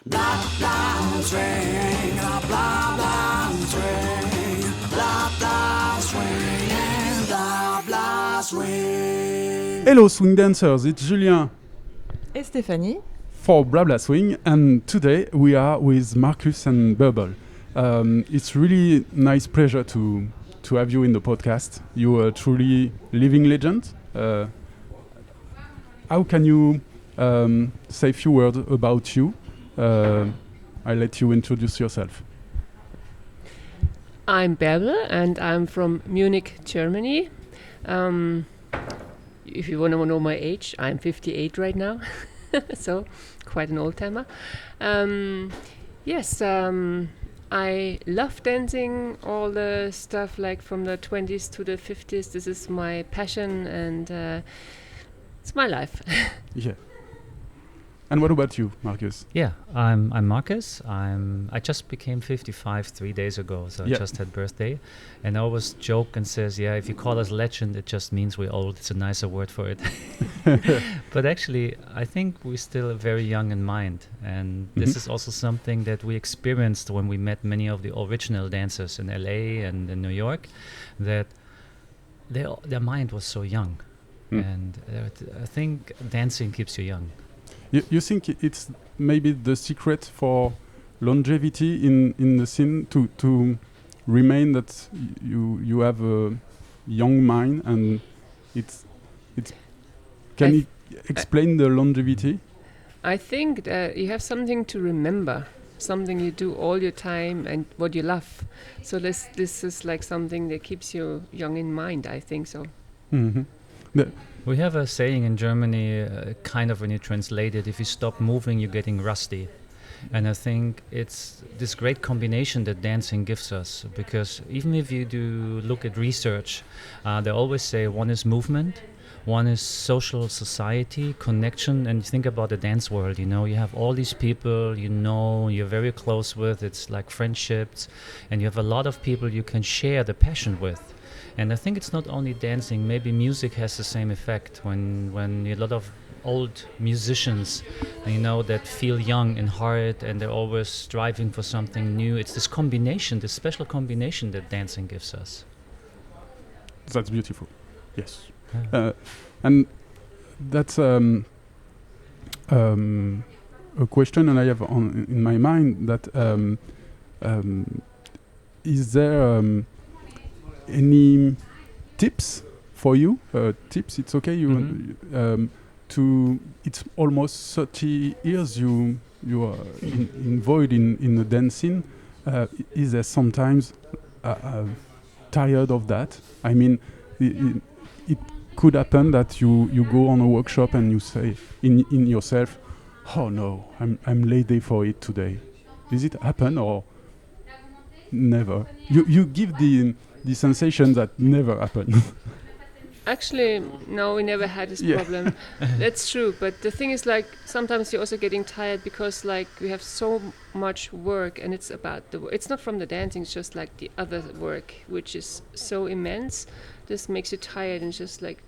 Blablaswing, Blablaswing, Blablaswing, Blablaswing. Hello swing dancers, it's Julien Et Stéphanie. for Blablaswing, and today we are with Marcus and Barbl. It's really nice pleasure to have you in the podcast. You are truly living legend. How can you say a few words about you? I'll let you introduce yourself. I'm Barbl and I'm from Munich, Germany. If you want to know my age, I'm 58 right now, so quite an old timer. I love dancing, all the stuff like from the 20s to the 50s. This is my passion and it's my life. Yeah. And what about you, Marcus? Yeah, I'm Marcus. I just became 55 3 days ago, so Yeah. I just had birthday. And I always joke and says, yeah, if you call us legend, it just means we're old. It's a nicer word for it. But actually, I think we're still very young in mind. And this is also something that we experienced when we met many of the original dancers in LA and in New York, that their mind was so young. And I think dancing keeps you young. You think it's maybe the secret for longevity in the scene to remain that you have a young mind, and it's can you explain the longevity? I think that you have something to remember, something you do all your time and what you love. So this is like something that keeps you young in mind, I think so. Mm-hmm. We have a saying in Germany, kind of when you translate it, if you stop moving, you're getting rusty. And I think it's this great combination that dancing gives us, because even if you do look at research, they always say one is movement, one is social society, connection, and you think about the dance world, you have all these people, you're very close with, it's like friendships, and you have a lot of people you can share the passion with. And I think it's not only dancing, maybe music has the same effect when a lot of old musicians, that feel young in heart and they're always striving for something new. It's this combination, this special combination that dancing gives us. That's beautiful. Yes. Yeah. And that's a question, and I have in my mind that is there any tips for you? Tips, it's okay. It's almost 30 years you are involved in the dancing. Is there sometimes tired of that? I mean, it could happen that you go on a workshop and you say in yourself, "Oh no, I'm late for it today." Does it happen or never? You give the sensation that never happened. Actually, no, we never had this problem. That's true, but the thing is, like, sometimes you're also getting tired because, like, we have so much work, and it's about it's not from the dancing, it's just like the other work, which is so immense. This makes you tired and just like,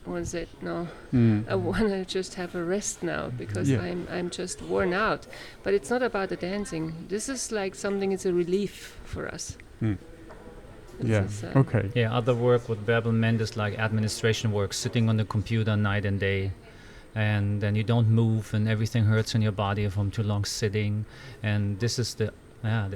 one said, no, I want to just have a rest now because I'm just worn out. But it's not about the dancing. This is like something, it's a relief for us. Okay. Yeah, other work with Barbl meant is like administration work, sitting on the computer night and day, and then you don't move and everything hurts in your body from too long sitting, and this is the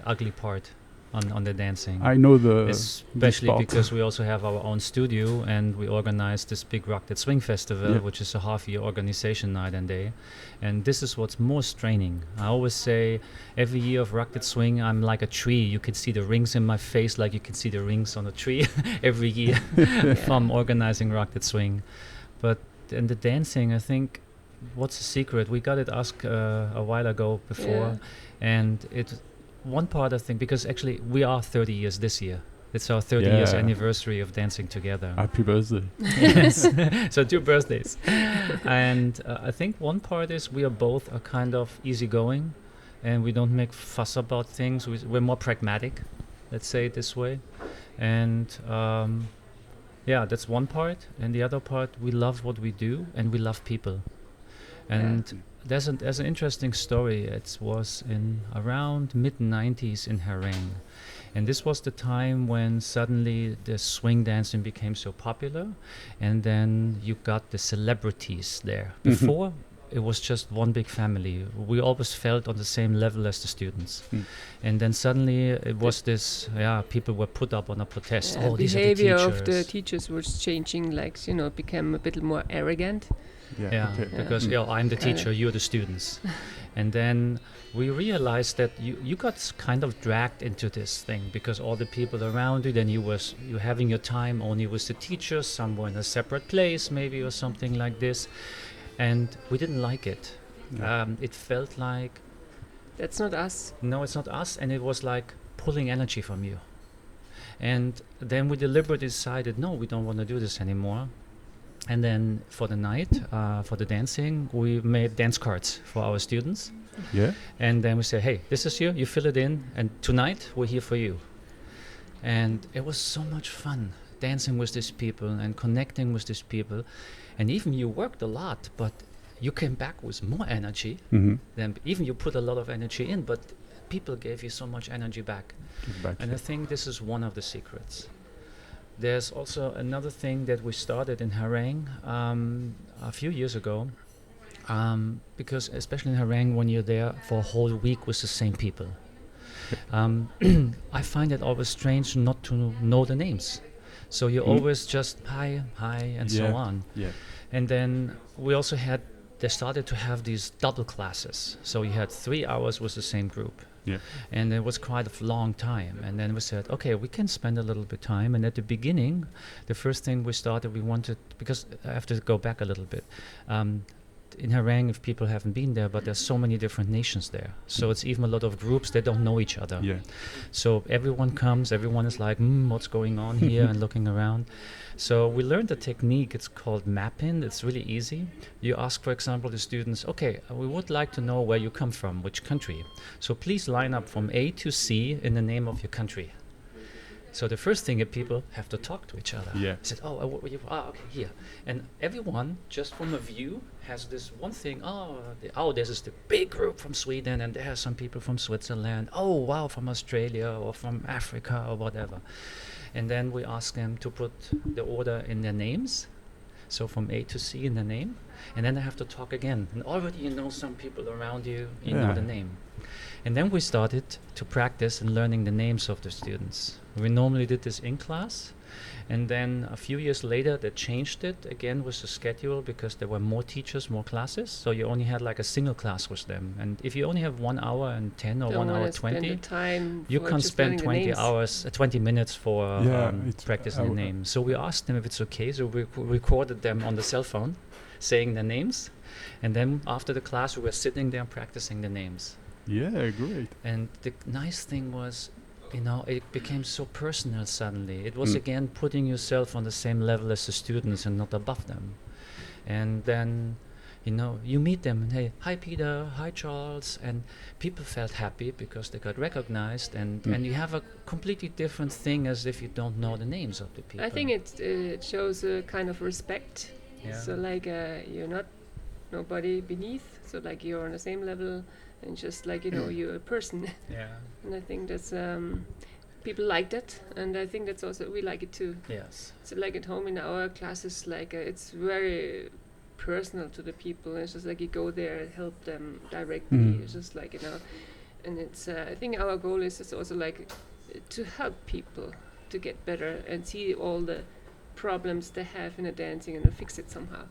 ugly part on the dancing. I know especially because we also have our own studio and we organize this big Untitled Swing Festival, which is a half-year organization night and day, and this is what's more straining. I always say every year of Untitled Swing I'm like a tree. You can see the rings in my face like you can see the rings on a tree every year from organizing Untitled Swing. But in the dancing, I think what's the secret? We got it asked a while ago before, and one part I think, because actually we are 30 years this year. It's our 30 years anniversary of dancing together. Happy birthday. Yes, so 2 birthdays. And I think one part is we are both a kind of easygoing and we don't make fuss about things. We're more pragmatic, let's say it this way. And that's one part. And the other part, we love what we do and we love people. And there's an interesting story. It was in around mid-90s in Hareng. And this was the time when suddenly the swing dancing became so popular, and then you got the celebrities there. Before, it was just one big family. We always felt on the same level as the students. And then suddenly it was this, people were put up on a protest. The these are the behavior teachers. of the teachers was changing, like, became a bit more arrogant. Because I'm the teacher, you're the students. And then we realized that you got kind of dragged into this thing because all the people around you, then you having your time only with the teachers, somewhere in a separate place maybe or something like this. And we didn't like it. It felt like... That's not us. No, it's not us. And it was like pulling energy from you. And then we deliberately decided, no, we don't want to do this anymore. And then for the night, for the dancing, we made dance cards for our students. Yeah. And then we say, hey, this is you fill it in, and tonight we're here for you. And it was so much fun dancing with these people and connecting with these people. And even you worked a lot, but you came back with more energy. Than even you put a lot of energy in, but people gave you so much energy back. And I think this is one of the secrets. There's also another thing that we started in Hareng a few years ago, because especially in Hareng, when you're there for a whole week with the same people, I find it always strange not to know the names. So you always just hi, and so on. Yeah. And then they started to have these double classes. So you had 3 hours with the same group. Yeah. And it was quite a long time. And then we said, okay, we can spend a little bit time. And at the beginning, the first thing we started, we wanted, because I have to go back a little bit. In Hareng, if people haven't been there, but there's so many different nations there. So it's even a lot of groups that don't know each other. Yeah. So everyone comes, everyone is like, what's going on here, and looking around. So we learned a technique, it's called mapping. It's really easy. You ask, for example, the students, okay, we would like to know where you come from, which country. So please line up from A to C in the name of your country. So the first thing is people have to talk to each other. Yeah. I said, okay, here. And everyone, just from a view, has this one thing, this is the big group from Sweden, and there are some people from Switzerland, from Australia or from Africa or whatever. And then we ask them to put the order in their names, so from A to C in the name, and then they have to talk again. And already you know some people around you, you know the name. And then we started to practice and learning the names of the students. We normally did this in class, and then a few years later they changed it again with the schedule because there were more teachers, more classes, so you only had like a single class with them. And if you only have 1 hour and 10 or 1 hour 20, you can spend 20 minutes for practicing the names. So we asked them if it's okay, so we recorded them on the cell phone saying the names, and then after the class we were sitting there practicing the names. Yeah, great. And the nice thing was, it became so personal suddenly. It was again putting yourself on the same level as the students and not above them. And then, you meet them and hey, hi Peter, hi Charles, and people felt happy because they got recognized, and you have a completely different thing as if you don't know the names of the people. I think it shows a kind of respect. Yeah. So like you're not nobody beneath, so like you're on the same level. And just like, you're a person. Yeah. And I think that's, people like that. And I think that's also, we like it too. Yes. So like at home in our classes, like it's very personal to the people. It's just like you go there and help them directly. It's just like, and it's, I think our goal is also like to help people to get better and see all the problems they have in the dancing and fix it somehow.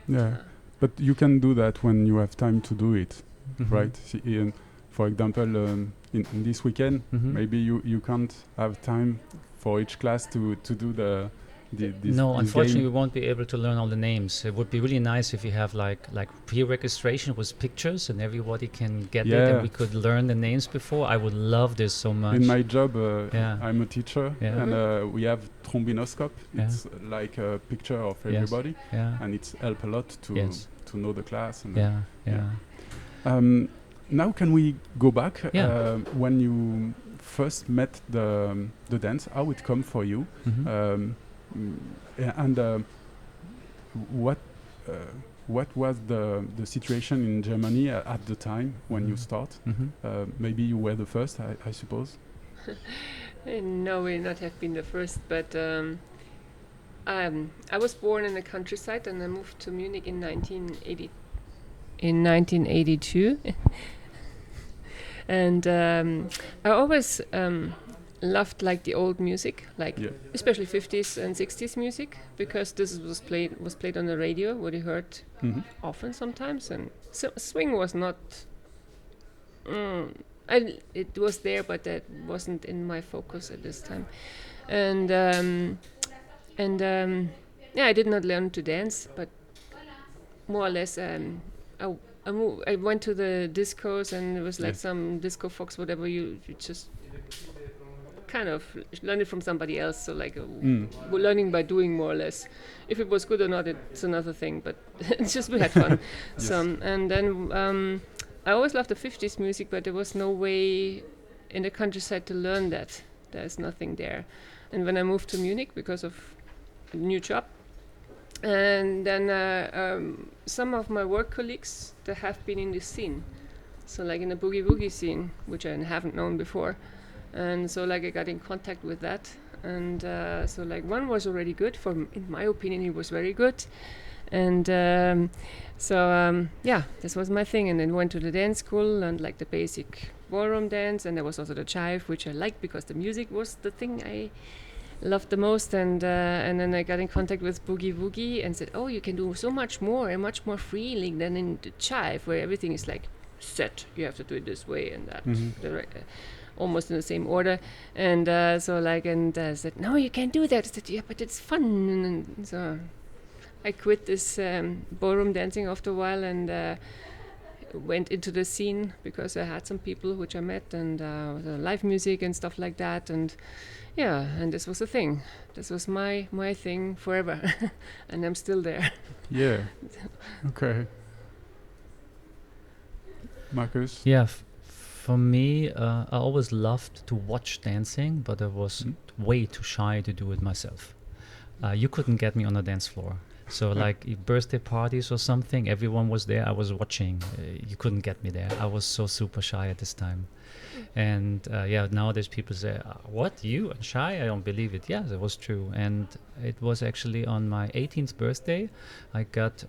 Yeah. But you can do that when you have time to do it. Right. For example, in this weekend, maybe you can't have time for each class to do this unfortunately, game. we won't be able to learn all the names. It would be really nice if you have like pre-registration with pictures and everybody can get it, and we could learn the names before. I would love this so much. In my job, I'm a teacher, and we have trombinoscope. It's like a picture of everybody, and it's help a lot to know the class. And now can we go back when you first met the dance, how it come for you, and what what was the situation in Germany at the time when you start? Maybe you were the first, I suppose. No, we not have been the first, but I was born in the countryside and I moved to Munich in 1982. And I always loved like the old music, like especially 50s and 60s music, because this was played on the radio, what you heard often sometimes, and swing was not. It was there, but that wasn't in my focus at this time, and I did not learn to dance, but more or less I went to the discos, and it was like some disco fox, whatever you just kind of learn it from somebody else. So like learning by doing, more or less. If it was good or not, it's another thing. But it's just we had fun. And then I always loved the 50s music, but there was no way in the countryside to learn that. There's nothing there. And when I moved to Munich because of a new job, and then some of my work colleagues that have been in this scene, so like in the boogie woogie scene, which I haven't known before, and so like I got in contact with that, and so like one was already good. In my opinion, he was very good, and this was my thing. And then went to the dance school and like the basic ballroom dance, and there was also the jive, which I liked because the music was the thing I loved the most, and then I got in contact with Boogie Woogie and said, oh, you can do so much more and much more freely than in the jive, where everything is like set, you have to do it this way and that, almost in the same order, and I said, no, you can't do that. I said, yeah, but it's fun, and so I quit this ballroom dancing after a while, and went into the scene because I had some people which I met, and live music and stuff like that, and and this was the thing. This was my thing forever, and I'm still there. Yeah. Okay. Marcus? Yeah, for me, I always loved to watch dancing, but I was way too shy to do it myself. You couldn't get me on a dance floor. So like birthday parties or something, everyone was there, I was watching. You couldn't get me there. I was so super shy at this time. And nowadays people say, what, you and shy? I don't believe it. Yes, it was true. And it was actually on my 18th birthday, I got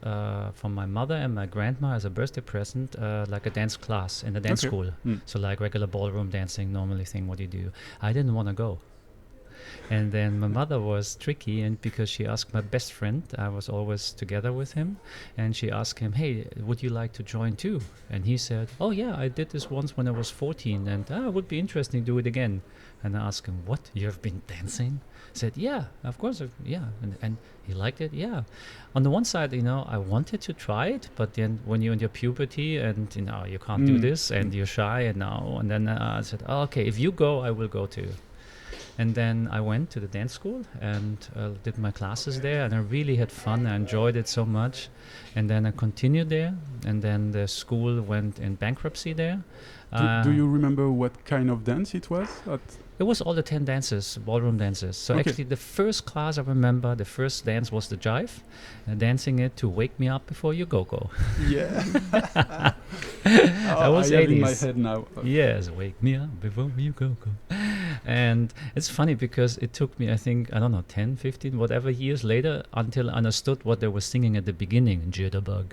from my mother and my grandma as a birthday present, like a dance class in the dance school. So like regular ballroom dancing, normally thing what you do. I didn't want to go. And then my mother was tricky, and because she asked my best friend, I was always together with him, and she asked him, hey, would you like to join too? And he said, oh yeah, I did this once when I was 14, and it would be interesting to do it again. And I asked him, what, you have been dancing? He said, yeah, of course, yeah. And he liked it, yeah. On the one side, I wanted to try it, but then when you're in your puberty and, you can't do this, and you're shy, and then I said, oh, okay, if you go, I will go too. And then I went to the dance school and did my classes there, and I really had fun. I enjoyed it so much. And then I continued there, and then the school went in bankruptcy there. Do you remember what kind of dance it was? It was all the 10 dances, ballroom dances. So actually the first class I remember, the first dance was the jive, dancing it to Wake Me Up Before You Go. Yeah. That was I 80s. have in my head now. Yes, wake me up before you go. And it's funny because it took me, I think, 10, 15, whatever years later until I understood what they were singing at the beginning, Jitterbug.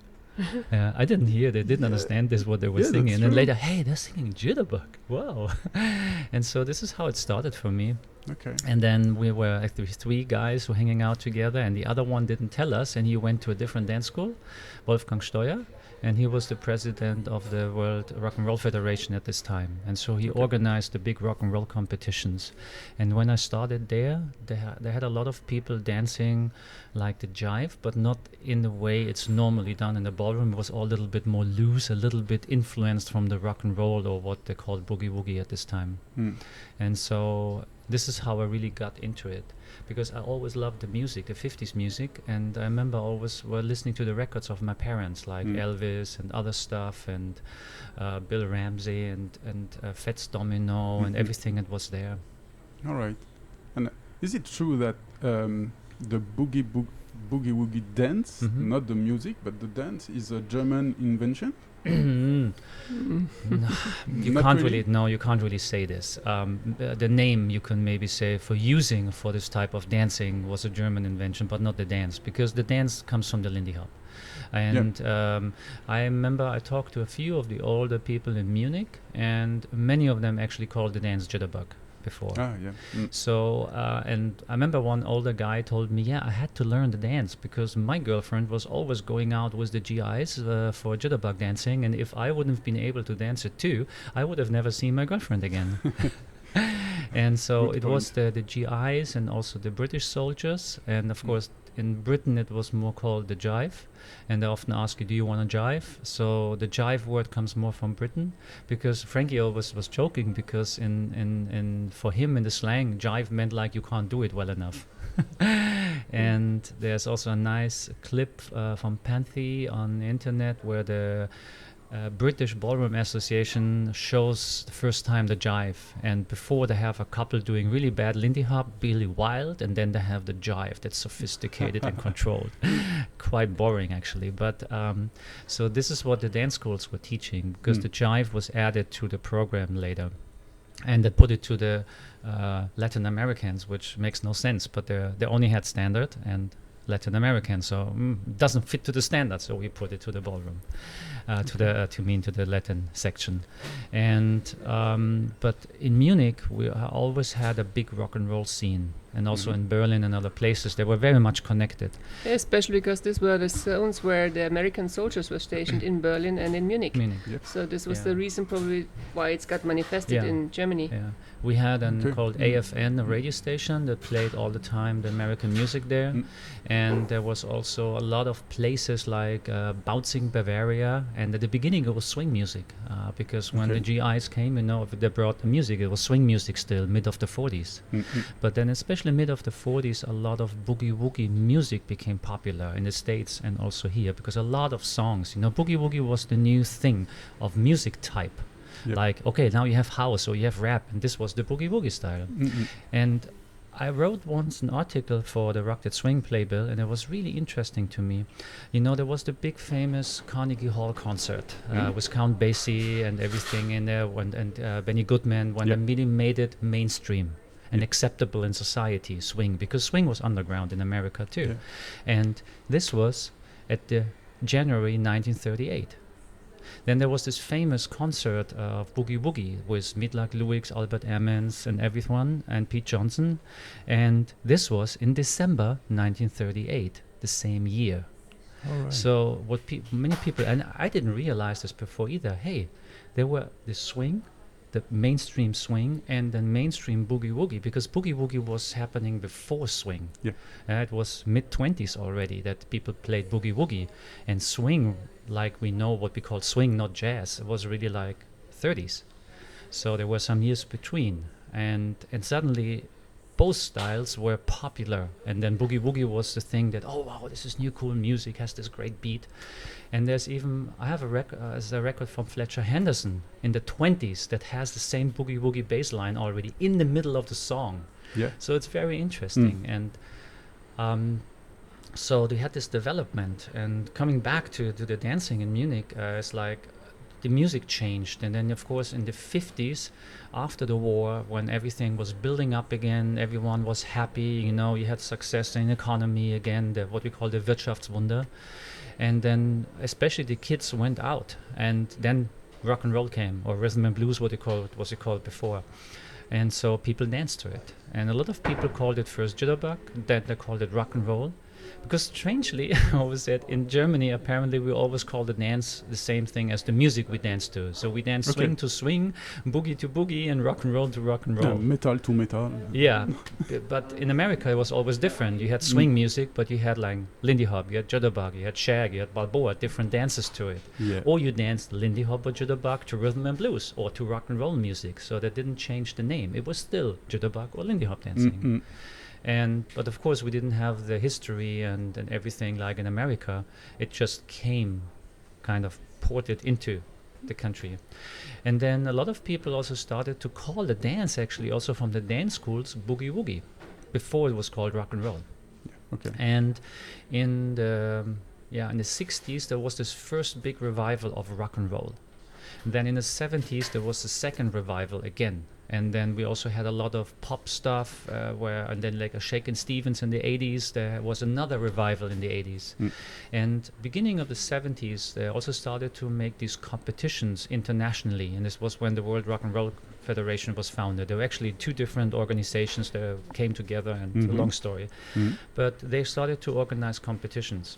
I didn't hear, they didn't understand this, what they were singing. And then later, hey, they're singing Jitterbug. Wow. And so this is how it started for me. Okay. And then we were actually 3 guys who were hanging out together, and the other one didn't tell us, and he went to a different dance school, Wolfgang Steuer, and he was the president of the World Rock and Roll Federation at this time. And so he organized the big rock and roll competitions. And when I started there, they had a lot of people dancing like the jive, but not in the way it's normally done in the ballroom. It was all a little bit more loose, a little bit influenced from the rock and roll, or what they called boogie woogie at this time. And so this is how I really got into it, because I always loved the music, the 50s music, and I remember always were listening to the records of my parents, like Elvis and other stuff, and Bill Ramsey and Fats Domino and everything that was there. All right. And is it true that the boogie boogie woogie dance, Mhm. not the music, but the dance is a German invention. No, you Not can't really? no, you can't really say this. The name you can maybe say for using for this type of dancing was a German invention, but not the dance, because the dance comes from the Lindy Hop. And I remember I talked to a few of the older people in Munich, and many of them actually called the dance jitterbug before. Ah, yeah. So, and I remember one older guy told me, I had to learn the dance because my girlfriend was always going out with the GIs for jitterbug dancing, and if I wouldn't have been able to dance it too, I would have never seen my girlfriend again. And so Good it point. was the GIs and also the British soldiers, and of course in Britain it was more called the jive, and they often ask you, do you want to jive? So the jive word comes more from Britain, because Frankie always was joking, because in for him in the slang, jive meant like you can't do it well enough. And there's also a nice clip from Panthy on the internet where the British Ballroom Association shows the first time the jive, and before they have a couple doing really bad Lindy Hop, really wild, and then they have the jive that's sophisticated and controlled. Quite boring actually, but so this is what the dance schools were teaching, because the jive was added to the program later, and they put it to the Latin Americans, which makes no sense, but they only had standard and Latin American, so doesn't fit to the standard, so we put it to the ballroom, to the Latin section. And but in Munich we always had a big rock and roll scene, and also in Berlin and other places they were very much connected. Especially because these were the zones where the American soldiers were stationed in Berlin and in Munich. Yep. So this was the reason probably why it's got manifested in Germany. Yeah, we had an called AFN, a radio station that played all the time the American music there, and there was also a lot of places like Bouncing Bavaria, and at the beginning it was swing music, because when the GIs came, they brought the music, it was swing music still, mid of the 40s. But then especially mid of the 40s, a lot of boogie woogie music became popular in the States and also here, because a lot of songs, boogie woogie was the new thing of music type. Yep. Like, okay, now you have house or you have rap, and this was the boogie woogie style. And I wrote once an article for the Rock That Swing playbill, and it was really interesting to me. There was the big famous Carnegie Hall concert with Count Basie and everything in there, and Benny Goodman, when they really made it mainstream and acceptable in society, swing, because swing was underground in America too. And this was at the January 1938. Then there was this famous concert of Boogie Woogie with Midlag Lewis, Albert Ammons and everyone, and Pete Johnson. And this was in December 1938, the same year. Right. So what many people, and I didn't realize this before either, there were the swing, the mainstream swing, and then mainstream boogie woogie, because boogie woogie was happening before swing. It was mid-20s already that people played boogie woogie, and swing, like we know what we call swing, not jazz, it was really like 30s. So there were some years between, and suddenly both styles were popular, and then boogie woogie was the thing that, oh wow, this is new cool music, has this great beat. And there's even, I have a record from Fletcher Henderson in the 20s that has the same boogie woogie bass line already in the middle of the song. So it's very interesting. And so they had this development, and coming back to the dancing in Munich, it's like the music changed. And then of course in the 50s, after the war, when everything was building up again, everyone was happy, you had success in economy again, what we call the Wirtschaftswunder. And then especially the kids went out, and then rock and roll came, or rhythm and blues, was it called before. And so people danced to it. And a lot of people called it first jitterbug, then they called it rock and roll. Because strangely, I always said, in Germany, apparently we always call the dance the same thing as the music we dance to. So we dance swing to swing, boogie to boogie, and rock and roll to rock and roll. Metal to metal. Yeah, but in America it was always different. You had swing music, but you had like Lindy Hop, you had jitterbug, you had shag, you had balboa, different dances to it. Or you danced Lindy Hop or jitterbug to rhythm and blues, or to rock and roll music. So that didn't change the name. It was still jitterbug or Lindy Hop dancing. But of course we didn't have the history and everything like in America. It just came kind of ported into the country. And then a lot of people also started to call the dance, actually also from the dance schools, boogie woogie, before it was called rock and roll. Okay. And in the 60s there was this first big revival of rock and roll. Then in the 70s there was the second revival again. And then we also had a lot of pop stuff, and then like a Shakin' Stevens in the 80s, there was another revival in the 80s. And beginning of the 70s, they also started to make these competitions internationally. And this was when the World Rock and Roll Federation was founded. There were actually two different organizations that came together, and it's a long story. But they started to organize competitions.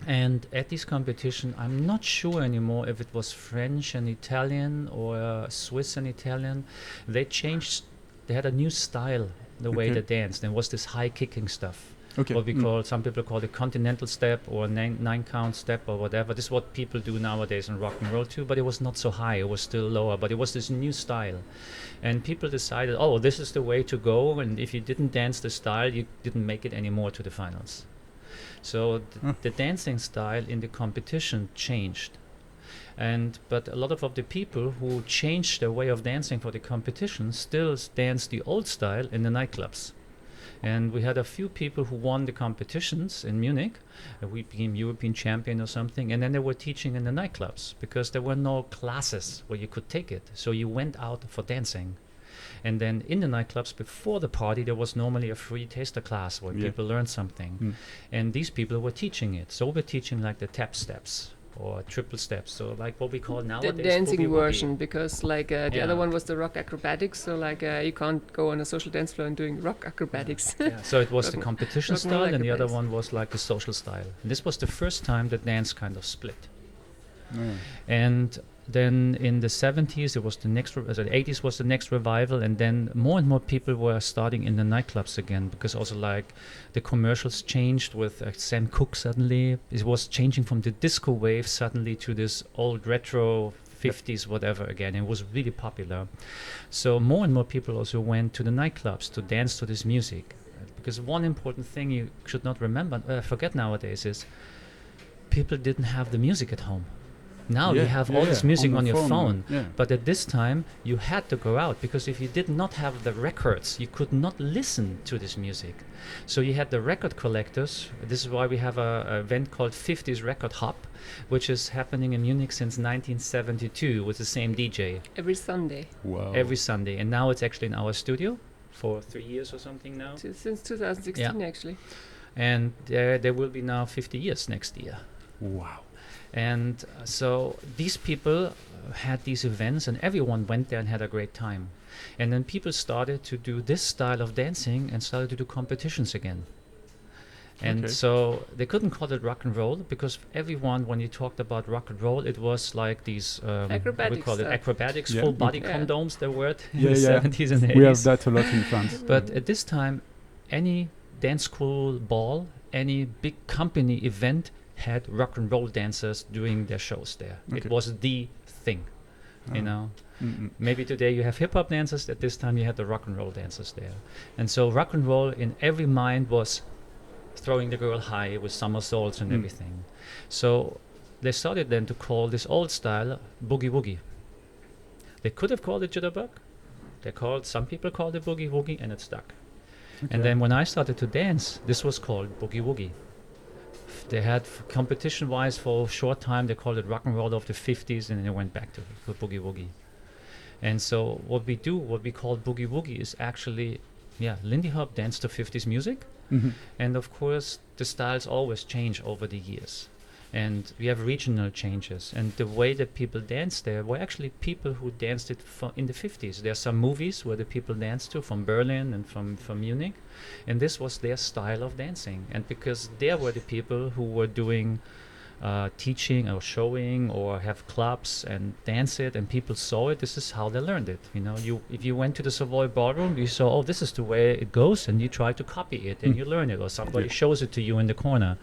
And at this competition, I'm not sure anymore if it was French and Italian or Swiss and Italian. They had a new style, the way they danced. There was this high kicking stuff. Okay. What we call, some people call it continental step or nine count step or whatever. This is what people do nowadays in rock and roll too, but it was not so high, it was still lower, but it was this new style. And people decided, oh, this is the way to go, and if you didn't dance the style, you didn't make it anymore to the finals. So the dancing style in the competition changed. But a lot of the people who changed their way of dancing for the competition still dance the old style in the nightclubs. And we had a few people who won the competitions in Munich. We became European champion or something. And then they were teaching in the nightclubs because there were no classes where you could take it. So you went out for dancing. And then in the nightclubs before the party, there was normally a free taster class where people learned something. And these people were teaching it. So we're teaching like the tap steps or triple steps. So like what we call nowadays the dancing boogie version, because like the other one was the rock acrobatics. So like you can't go on a social dance floor and doing rock acrobatics. So it was the competition rock and roll style, and the other acrobatics. one was like the social style. And this was the first time that dance kind of split. And then in the 70s, it was the 80s was the next revival, and then more and more people were starting in the nightclubs again, because also like the commercials changed with Sam Cooke suddenly. It was changing from the disco wave suddenly to this old retro 50s whatever again. It was really popular. So more and more people also went to the nightclubs to dance to this music. Because one important thing you should not forget nowadays is people didn't have the music at home. Now you have all this music on your phone. But at this time, you had to go out, because if you did not have the records, you could not listen to this music. So you had the record collectors. This is why we have a event called 50s Record Hop, which is happening in Munich since 1972 with the same DJ. Every Sunday. Wow. Every Sunday. And now it's actually in our studio for 3 years or something now. Since 2016, actually. And there will be now 50 years next year. Wow. And so these people had these events, and everyone went there and had a great time. And then people started to do this style of dancing and started to do competitions again. And so they couldn't call it rock and roll, because everyone, when you talked about rock and roll, it was like these acrobatics, we call it acrobatics, full body condoms, the word in the 70s and 80s. We have that a lot in France. But at this time, any dance school ball, any big company event had rock and roll dancers doing their shows there. It was the thing, you know. Maybe today you have hip hop dancers. At this time you had the rock and roll dancers there. And so rock and roll in every mind was throwing the girl high with somersaults and everything. So they started then to call this old style boogie woogie. They could have called it jitterbug. Some people called it boogie woogie, and it stuck. And then when I started to dance, this was called boogie woogie. They had competition-wise for a short time, they called it rock and roll of the 50s, and then they went back to boogie woogie. And so what we call boogie woogie is actually, Lindy Hop dance to 50s music. And of course, the styles always change over the years. And we have regional changes. And the way that people danced there were actually people who danced it in the 50s. There are some movies where the people danced to, from Berlin and from Munich. And this was their style of dancing. And because there were the people who were doing teaching or showing or have clubs and dance it, and people saw it, this is how they learned it. You know, if you went to the Savoy Ballroom, you saw, oh, this is the way it goes, and you try to copy it and you learn it, or somebody shows it to you in the corner.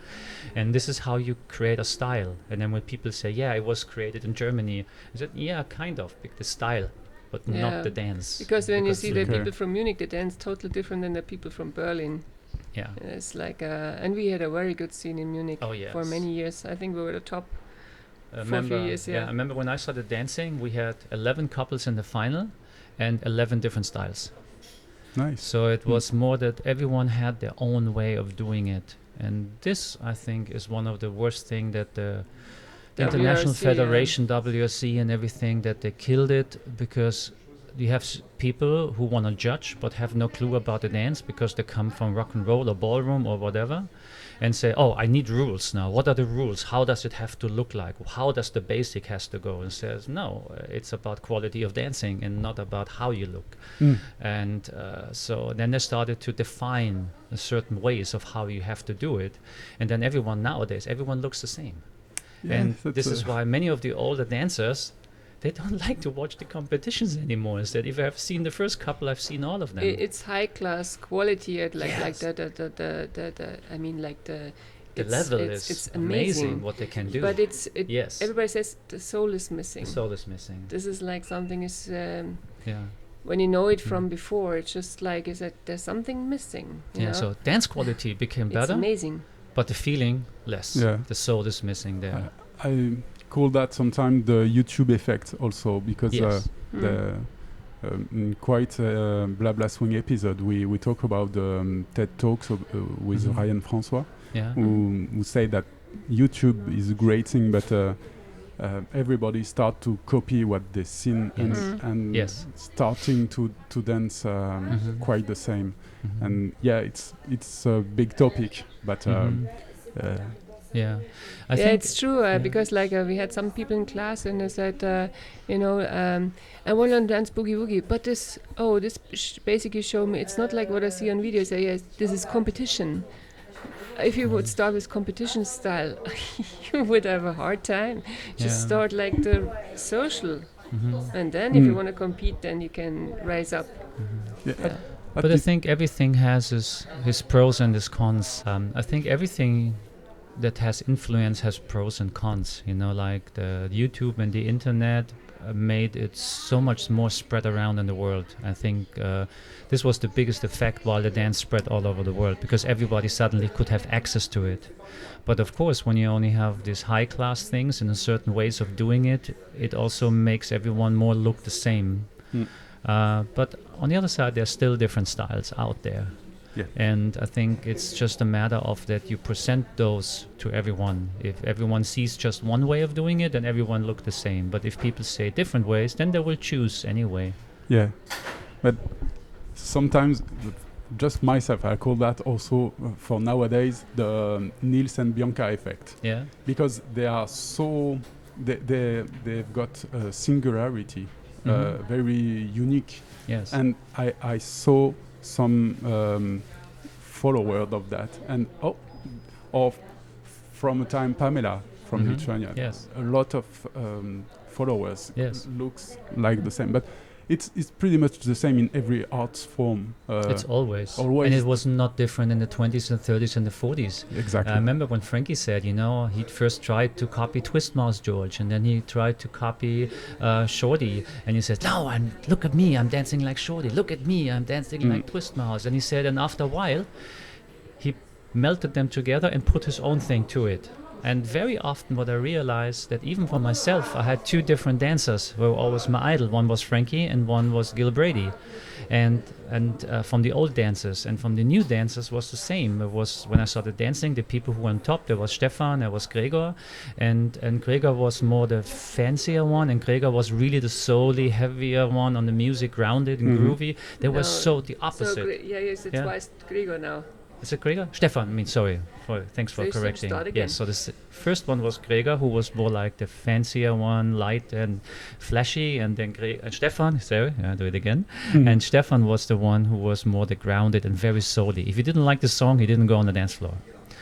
And this is how you create a style. And then when people say, it was created in Germany, I said, kind of, the style, but not the dance. Because when you see the people from Munich, they dance totally different than the people from Berlin. Yeah. It's like, and we had a very good scene in Munich for many years. I think we were the top for a few years. I remember when I started dancing, we had 11 couples in the final and 11 different styles. Nice. So it was more that everyone had their own way of doing it. And this, I think, is one of the worst thing that the International WRC, Federation, WRC and everything, that they killed it, because you have people who want to judge but have no clue about the dance because they come from rock and roll or ballroom or whatever, and say, oh, I need rules now. What are the rules? How does it have to look like? How does the basic has to go? And says, no, it's about quality of dancing and not about how you look. And so then they started to define certain ways of how you have to do it. And then everyone looks the same. Yeah, And that's this is why many of the older dancers, they don't like to watch the competitions anymore. Instead, if I've seen the first couple, I've seen all of them. It's high class quality at like Yes. the I mean like The it's- level it's is amazing what they can do. but Yes, everybody says the soul is missing. the soul is missing. This is like something is Yeah. when you know it from before, it's just like is that there's something missing. you Yeah. know? So dance quality became it's better, amazing. but the feeling less. Yeah. The soul is missing there. I call that sometimes the YouTube effect also, because Yes. the in quite a Blablaswing episode we talk about the TED Talks with Mhm. Ryan François, Yeah. who say that YouTube is a great thing, but everybody start to copy what they seen Yes. and Yes. starting to dance Mhm. quite the same. Mhm. And yeah, it's a big topic, but Mhm. Yeah. I Yeah, think it's true because like we had some people in class and they said, I want to dance boogie woogie, but this basically show me it's not like what I see on videos. Say, yes, this is competition. If you would start with competition style, you would have a hard time. Just Yeah. start like the social, Mhm. and then if you Mm. want to compete, then you can rise up. yeah, Yeah. But I think everything has his pros and his cons. I think everything that has influence has pros and cons. You know, like the YouTube and the internet made it so much more spread around in the world. I think this was the biggest effect while the dance spread all over the world, because everybody suddenly could have access to it. But of course, when you only have these high-class things and certain ways of doing it, it also makes everyone more look the same. But on the other side, there's still different styles out there. Yeah. And I think it's just a matter of that you present those to everyone. If everyone sees just one way of doing it, then everyone look the same. But if people say different ways, then they will choose anyway. Yeah, but sometimes, just myself, I call that also for nowadays the Nielsen Bianca effect, Yeah. because they are so they've got a singularity, Mhm. very unique, Yes. and I saw some followers of that, and from a time Pamela from Mhm. Lithuania, Yes. a lot of followers Yes. looks like the same, but it's pretty much the same in every arts form. It's always. always And it was not different in the 20s and 30s and the 40s. exactly. I remember when Frankie said, he first tried to copy Twist Mouse George, and then he tried to copy Shorty, and he said, "No, look at me, I'm dancing like Shorty. Look at me, I'm dancing like Twist Mouse." And he said, and after a while, he melted them together and put his own thing to it. And very often what I realized that even for myself, I had two different dancers who were always my idol. One was Frankie and one was Gil Brady. And from the old dancers and from the new dancers was the same. It was when I started dancing, the people who were on top, there was Stefan, there was Gregor, and Gregor was more the fancier one, and Gregor was really the soully, heavier one on the music, grounded and groovy. They were so the opposite. Yes, it's Yeah. twice Gregor now. Is it Gregor? Stefan, sorry. Thanks for So you should correcting. start again. Yes, so the first one was Gregor, who was more like the fancier one, light and flashy, and then Stefan, sorry, I'll do it again. And Stefan was the one who was more the grounded and very soully. If he didn't like the song, he didn't go on the dance floor.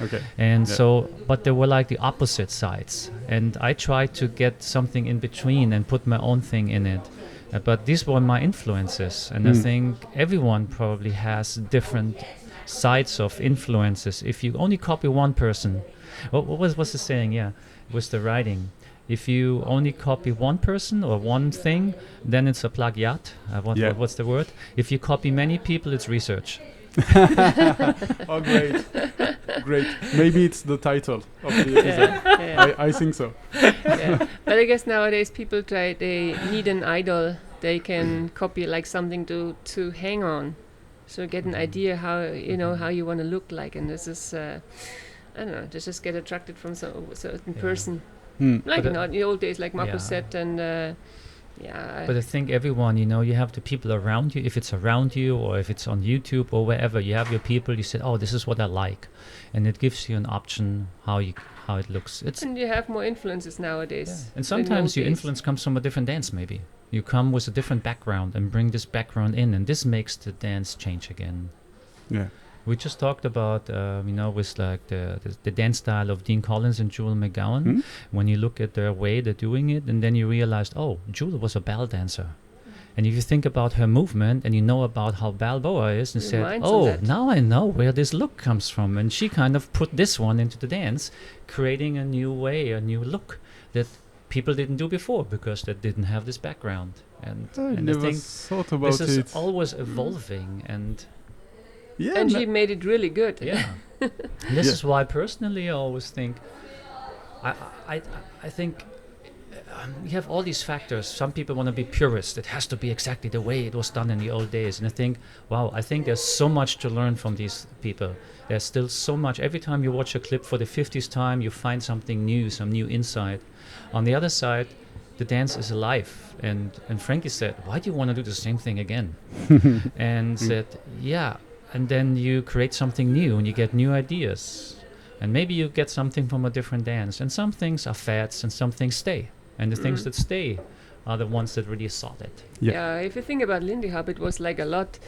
Okay. And Yeah. but they were like the opposite sides. And I tried to get something in between and put my own thing in it. But these were my influences. And I think everyone probably has different sides of influences. If you only copy one person, what's the saying? Yeah, it was the writing. If you only copy one person or one thing, then it's a plagiat. What's the word? If you copy many people, it's research. Oh, great. Maybe it's the title of the episode. I think so. Yeah. But I guess nowadays people they need an idol they can copy, like something to hang on. so get an idea how how you want to look like, and this is I don't know, just get attracted from certain person. Like But in the old days, like Marco yeah. said, and But I think everyone, you have the people around you. If it's around you, or if it's on YouTube or wherever, you have your people. You said, "Oh, this is what I like," and it gives you an option how it looks. and you have more influences nowadays. And than sometimes in your old days. influence comes from a different dance. Maybe you come with a different background and bring this background in, and this makes the dance change again. Yeah. We just talked about, with like the dance style of Dean Collins and Jewel McGowan. When you look at their way they're doing it, and then you realized, oh, Jewel was a ball dancer. And if you think about her movement and you know about how Balboa is, and said, Reminds on oh, that. now I know where this look comes from. And she kind of put this one into the dance, creating a new way, a new look that people didn't do before because they didn't have this background. And I I never think thought about this is it. always evolving, and Yeah, And she made it really good. yeah. This Yeah. is why personally I always think I think you have all these factors. Some people want to be purist. It has to be exactly the way it was done in the old days. And I think, wow, I think there's so much to learn from these people. There's still so much. Every time you watch a clip for the 50s time, you find something new, some new insight. On the other side, the dance is alive. And Frankie said, why do you want to do the same thing again? And said, yeah. And then you create something new and you get new ideas. And maybe you get something from a different dance. And some things are fads and some things stay. And the things that stay are the ones that really solid. Yeah. If you think about Lindy Hop, it was like a lot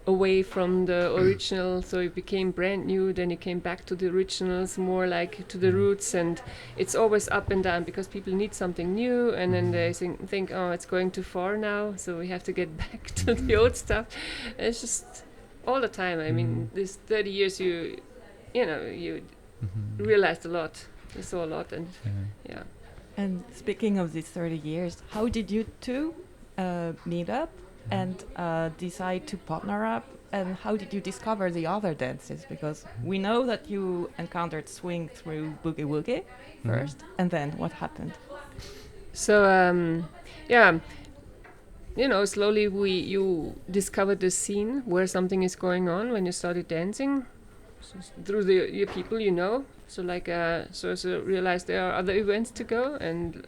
away from the original, so it became brand new, then it came back to the originals, more like to the roots, and it's always up and down because people need something new, and then they think, oh, it's going too far now, so we have to get back to the old stuff. It's just all the time. I mean, this 30 years, you realized a lot, you saw a lot, and yeah. And speaking of these 30 years, how did you two meet up and decide to partner up? And how did you discover the other dances? Because we know that you encountered swing through Boogie Woogie first, and then what happened? So slowly you discover the scene where something is going on when you started dancing through your people, So like so realized there are other events to go, and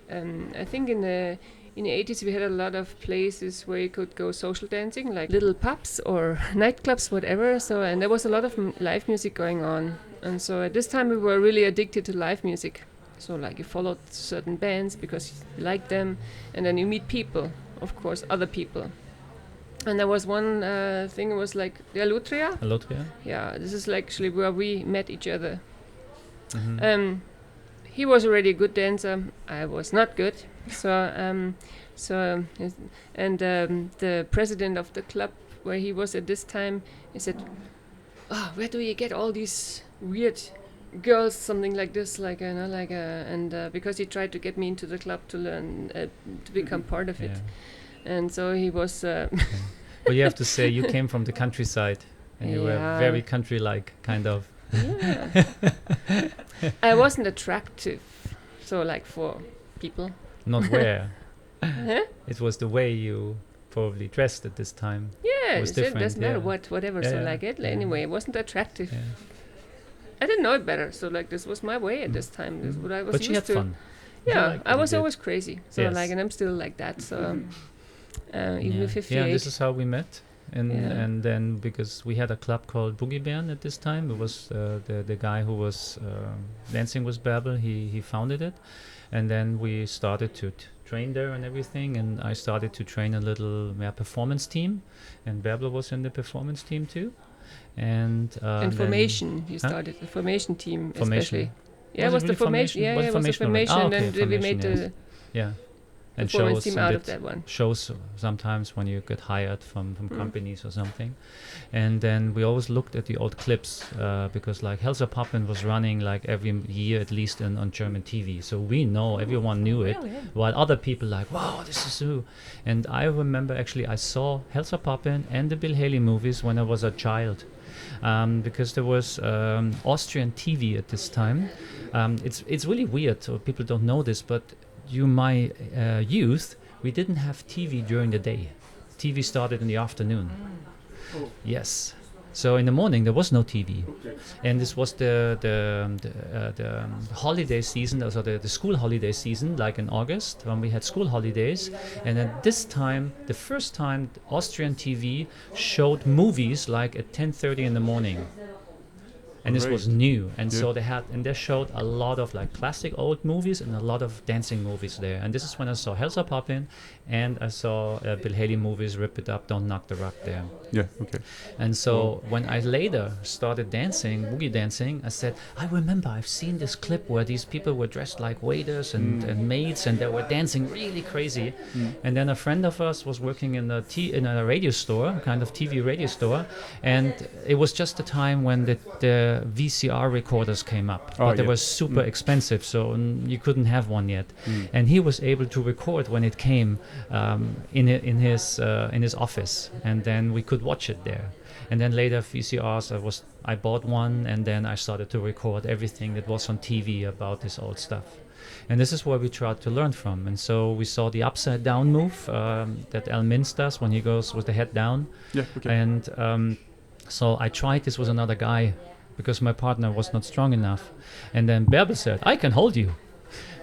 I think in the 80s we had a lot of places where you could go social dancing, like little pubs or nightclubs, whatever. So and there was a lot of live music going on, and so at this time we were really addicted to live music. So like you followed certain bands because you liked them, and then you meet people, of course, other people. And there was one thing, it was like the Alutria. Alutria? Yeah, this is actually where we met each other. He was already a good dancer. I was not good. The president of the club where he was at this time, he said, "Oh, where do you get all these weird girls?" Something like this, because he tried to get me into the club to learn to become part of it. And so he was. Well, you have to say you came from the countryside, and you were very country-like, kind of. Yeah. I wasn't attractive, so like for people. Not where. Huh? It was the way you probably dressed at this time. Yeah, It was it different, doesn't matter yeah. whatever. Yeah, So yeah, like it yeah. anyway, it wasn't attractive. Yeah. I didn't know it better, so like this was my way at this time. This is what I was But used you had to. fun. You Yeah, liked I what you was did. always crazy. So Yes. like, and I'm still like that. So even with 58. Yeah, this is how we met. Yeah. And then because we had a club called Boogie Band at this time, it was the guy who was dancing with Barbl, he founded it, and then we started to train there and everything, and I started to train a little performance team, and Barbl was in the performance team too, and Formation, you started the formation team especially. Yeah, Was it was it the really formation. Yeah, Was it was the formation already? formation, Ah, and okay, we made formation, the yeah, and performance team out and of that one. shows sometimes when you get hired from companies or something. And then we always looked at the old clips because like Helsa Poppin was running like every year at least on German TV, so we know everyone knew it, while other people like, wow, this is who. And I remember actually I saw Helsa Poppin and the Bill Haley movies when I was a child, because there was Austrian TV at this time. It's really weird, so people don't know this, but my youth, we didn't have TV during the day. TV started in the afternoon. Yes. So in the morning there was no TV, and this was the holiday season, also the school holiday season, like in August when we had school holidays. And at this time, the first time Austrian TV showed movies like at 10:30 in the morning. And this was new, and so they showed a lot of like classic old movies and a lot of dancing movies there. And this is when I saw Helsa Poppin', and I saw Bill Haley movies, Rip It Up, Don't Knock the Rock there. Yeah, okay. And so when I later started dancing, boogie dancing, I said, I remember I've seen this clip where these people were dressed like waiters and maids, and they were dancing really crazy. And then a friend of us was working in a radio store, kind of TV radio store, and it was just the time when the VCR recorders came up, but they were super expensive, so you couldn't have one yet. And he was able to record when it came in his office, and then we could watch it there. And then later VCRs, I bought one, and then I started to record everything that was on TV about this old stuff. And this is where we tried to learn from. And so we saw the upside down move that Al Mintz does when he goes with the head down. Yeah, okay. And so I tried this with another guy because my partner was not strong enough. And then Barbl said, I can hold you.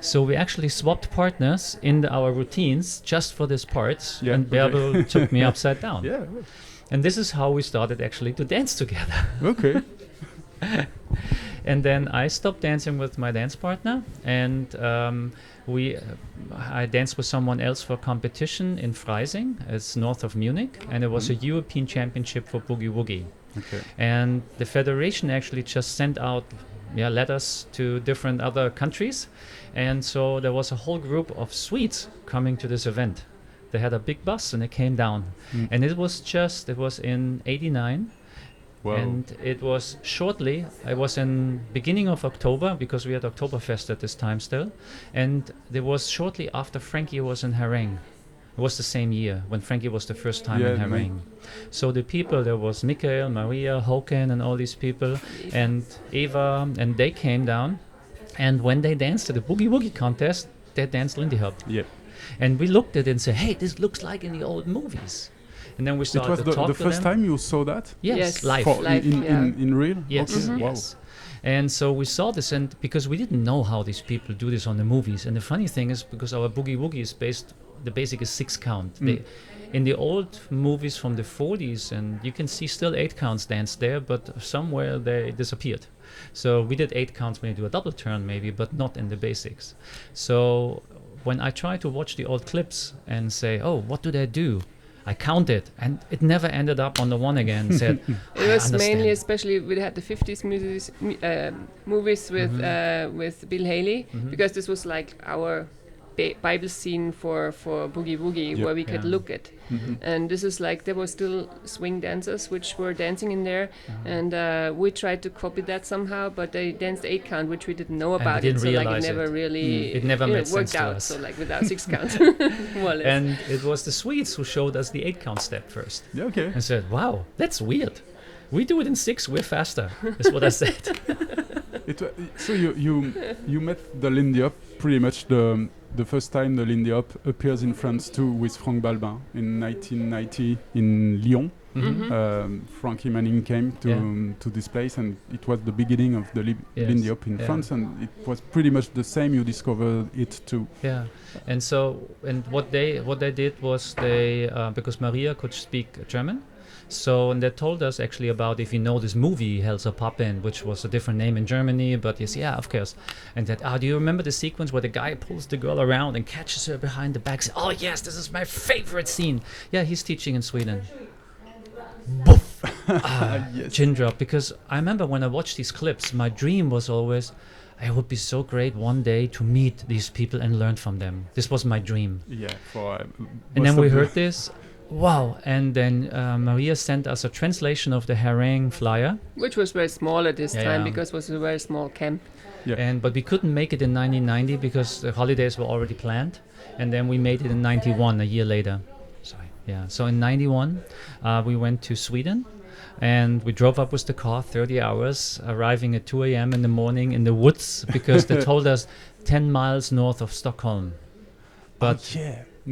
So we actually swapped partners in our routines just for this part, and Barbl took me upside down. Yeah. And this is how we started actually to dance together. Okay. And then I stopped dancing with my dance partner, and I danced with someone else for competition in Freising. It's north of Munich, and it was a European championship for Boogie Woogie. Okay. And the federation actually just sent out letters to different other countries, and so there was a whole group of Swedes coming to this event. They had a big bus and they came down, and it was in '89. Wow. And it was in beginning of October, because we had Oktoberfest at this time still, and it was shortly after Frankie was in Herräng. It was the same year when Frankie was the first time in Herräng. So the people, there was Michael, Maria, Håkan, and all these people, and Eva, and they came down, and when they danced at the Boogie Woogie contest, they danced Lindy Hop. Yeah. And we looked at it and said, hey, this looks like in the old movies. And then we started to talk to them. It was the first time you saw that? Yes, live. In real? Yes. Okay. Wow. Yes. And so we saw this, and because we didn't know how these people do this on the movies. And the funny thing is, because our Boogie Woogie is the basic is 6 count. In the old movies from the 40s, and you can see still 8 counts dance there, but somewhere they disappeared. So we did 8 counts when you do a double turn maybe, but not in the basics. So when I try to watch the old clips and say, oh, what do they do? I counted, and it never ended up on the one again. Said, it was mainly, especially we had the 50s movies with Bill Haley, because this was like our Bible scene for Boogie Woogie, where we could look at. And this is like, there were still swing dancers which were dancing in there, and we tried to copy that somehow, but they danced 8 count, which we didn't know about it, so like it never really it never made worked sense to out, us. so like without 6 counts. More or less. And it was the Swedes who showed us the 8 count step first. Yeah, okay. And said, wow, that's weird. We do it in 6, we're faster, is what I said. So you met the Lindy Hop pretty much the first time the Lindy Hop appears in France too, with Franck Balbin in 1990 in Lyon. Frankie Manning came to this place, and it was the beginning of the Lindy Hop in France, and it was pretty much the same. You discovered it too. Yeah, and so what they did was because Maria could speak German. So, and they told us actually about, if you know this movie, Helsa Poppin', which was a different name in Germany, but yes, yeah, of course. And that, do you remember the sequence where the guy pulls the girl around and catches her behind the back? Oh yes, this is my favorite scene. Yeah, he's teaching in Sweden. Boof! Yes. Chin drop, because I remember when I watched these clips, my dream was always, it would be so great one day to meet these people and learn from them. This was my dream. Yeah. And then we heard this. Wow, and then Maria sent us a translation of the Herräng flyer. Which was very small at this time, because it was a very small camp. Yeah. But we couldn't make it in 1990 because the holidays were already planned. And then we made it in 91, a year later. So in 91, we went to Sweden, and we drove up with the car 30 hours, arriving at 2 a.m. in the morning in the woods, because they told us 10 miles north of Stockholm. But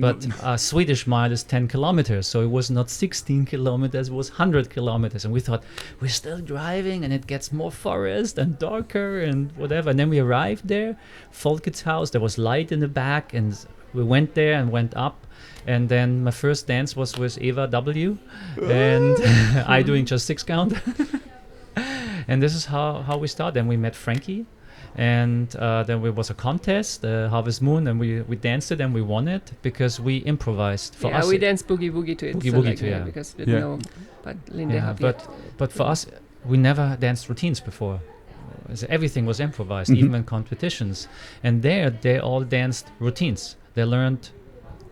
But a Swedish mile is 10 kilometers, so it was not 16 kilometers, it was 100 kilometers. And we thought, we're still driving and it gets more forest and darker and whatever. And then we arrived there, Folket's house, there was light in the back, and we went there and went up. And then my first dance was with Eva W. and I doing just 6 count. And this is how we started. And we met Frankie. And then there was a contest, Harvest Moon, and we danced it and we won it because we improvised. For us, we danced Boogie Woogie to it. Boogie so Woogie like, to, yeah. Because we didn't know, but Linda helped. But for us, we never danced routines before. So everything was improvised, Mhm. even in competitions. And there, they all danced routines. They learned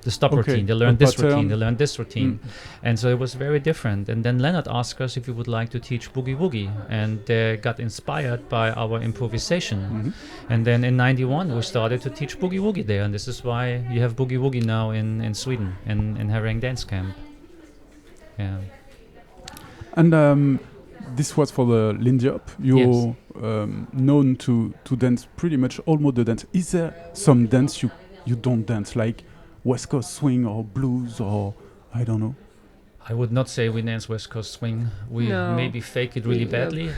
the stop Okay, routine, they learned a this routine, pattern. they learned this routine. Mm. And so it was very different. And then Leonard asked us if we would like to teach Boogie Woogie. And they got inspired by our improvisation. Mhm. And then in 91, we started to teach Boogie Woogie there. And this is why you have Boogie Woogie now in Sweden, in Herräng Dance Camp. Yeah. And this was for the Lindy Hop. You're known to dance pretty much almost the dance. Is there some dance you don't dance, like West Coast swing or blues or I don't know? I would not say we dance West Coast swing. We No. maybe fake it really Yeah. badly.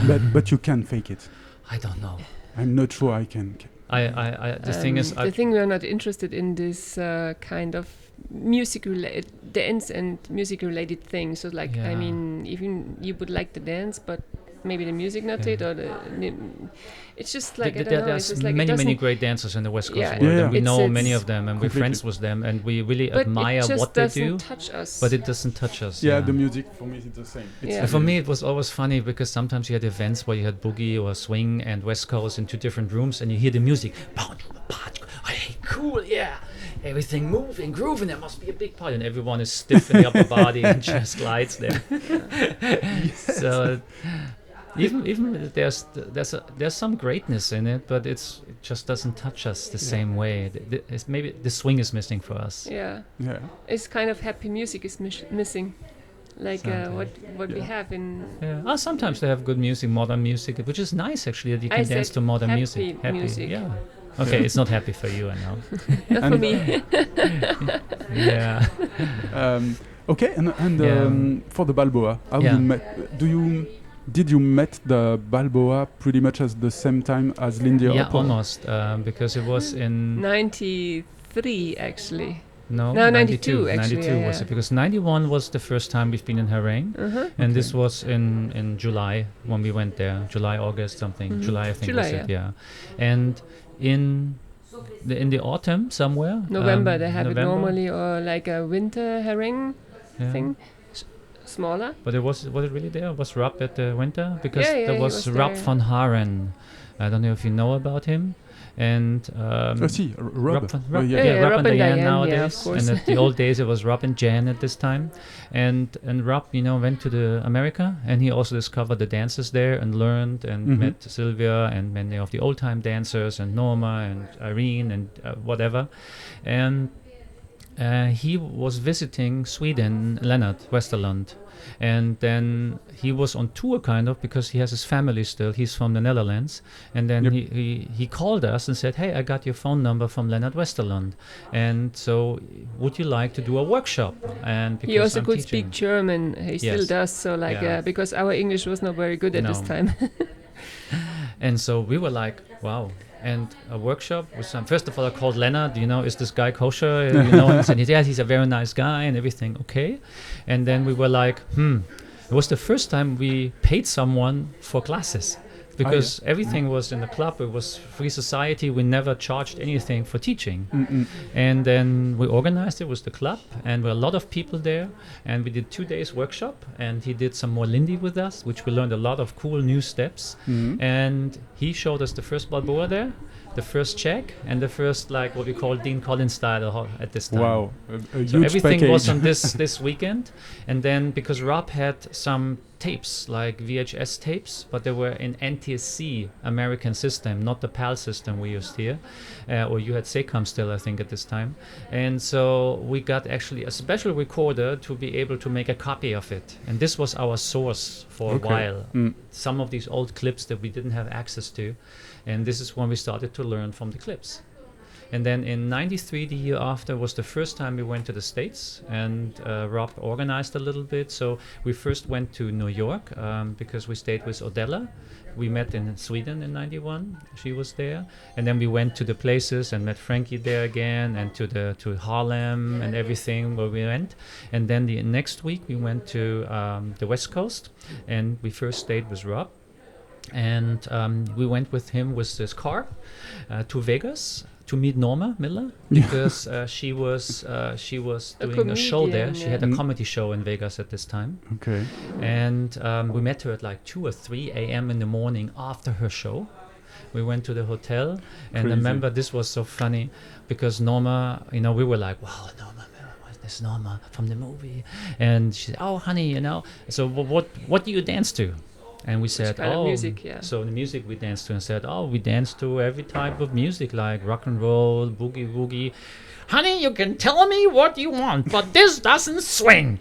But But you can fake it. I don't know. I'm not sure I can. The thing is, the thing we're not interested in this kind of dance and music related things. So like, I Yeah. mean, even you would like the dance, but maybe the music not Yeah. it, or it's just like I don't know. It's There's just like it many doesn't- great dancers in the West Coast Yeah. world, Yeah, and we yeah. know It's- many it's of them, and we're completely. friends with them, and we really but admire it just what they doesn't do. touch us. But it doesn't touch us. Yeah, the music for me is the same. Yeah. And for me, it was always funny because sometimes you had events where you had boogie or swing and West Coast in 2 different rooms, and you hear the music. Hey, cool, yeah. Everything moving, grooving. There must be a big part, and everyone is stiff in the upper body and just glides there. So even there's some greatness in it, but it just doesn't touch us the same way. It's maybe the swing is missing for us. Yeah, Yeah. it's kind of happy music is missing, like Something. what we Yeah. have in. Yeah. Sometimes they have good music, modern music, which is nice actually that you I can dance said to modern happy music. music. Yeah. Okay, it's not happy for you, I know. Not for And- me. Yeah. Okay, and Yeah. For the Balboa, how Yeah. you met? Did you met the Balboa pretty much at the same time as Lindy Yeah, Hop? or- almost, because it was in 93 actually. no, No, 92 actually, 92 yeah, was yeah. it, because 91 was the first time we've been in Herräng, and this was in July when we went there, July, August, something. Mhm. July, I think July, was it, yeah. And in the autumn somewhere, November they have November, it normally, or like a winter herring yeah. thing, smaller. But was it really there? Was Rob at the winter? Because Yeah, there he was was Rob there. van Haren. I don't know if you know about him. And See, Rob. van, Oh, yeah. yeah, Rob Rob and and Diane Diane, yeah, nowadays. of course. And at the old days it was Rob and Jan at this time. And Rob, went to the America, and he also discovered the dances there and learned and Mhm. met Sylvia and many of the old time dancers and Norma and Irene and whatever. And he was visiting Sweden, Lennart Westerland. And then he was on tour kind of because he has his family still. He's from the Netherlands. And then Yep. he called us and said, hey, I got your phone number from Lennart Westerland. And so would you like to do a workshop? And because He also I'm could teaching. speak German. He still Yes. does. So like Yeah. because our English was not very good at this No. time. And so we were like, wow. And a workshop with some. First of all, I called Leonard. Is this guy kosher? Him? And he said, yeah, he's a very nice guy and everything. Okay. And then we were like, It was the first time we paid someone for classes. Because everything was in the club. It was free society. We never charged anything for teaching. Mm-mm. And then we organized it with the club, and there were a lot of people there, and we did 2 days workshop, and he did some more Lindy with us, which we learned a lot of cool new steps. Mhm. And he showed us the first Balboa there, the first check, and the first like what we call Dean Collins style at this time. Wow, a So huge everything package. was on this weekend, and then because Rob had some tapes like VHS tapes, but they were in NTSC American system, not the PAL system we used here, or you had SECAM still, I think, at this time. And so we got actually a special recorder to be able to make a copy of it, and this was our source for Okay. a while. Mm. Some of these old clips that we didn't have access to, and this is when we started to learn from the clips. And then in '93, the year after, was the first time we went to the States, and Rob organized a little bit. So we first went to New York because we stayed with Odella. We met in Sweden in '91. She was there, and then we went to the places and met Frankie there again, and to Harlem and everything where we went. And then the next week we went to the West Coast, and we first stayed with Rob. And we went with him with this car to Vegas to meet Norma Miller, because she was doing a show there. She had a comedy show in Vegas at this time. Okay. And we met her at like 2 or 3 a.m. in the morning after her show. We went to the hotel, and I remember this was so funny because Norma, you know, we were like, wow, Norma Miller, what's this Norma from the movie? And she said, oh, honey, you know, so what do you dance to? And we said, kind of music, yeah. So the music we danced to, and said, oh, we dance to every type of music, like rock and roll, boogie woogie. Honey, you can tell me what you want, but this doesn't swing.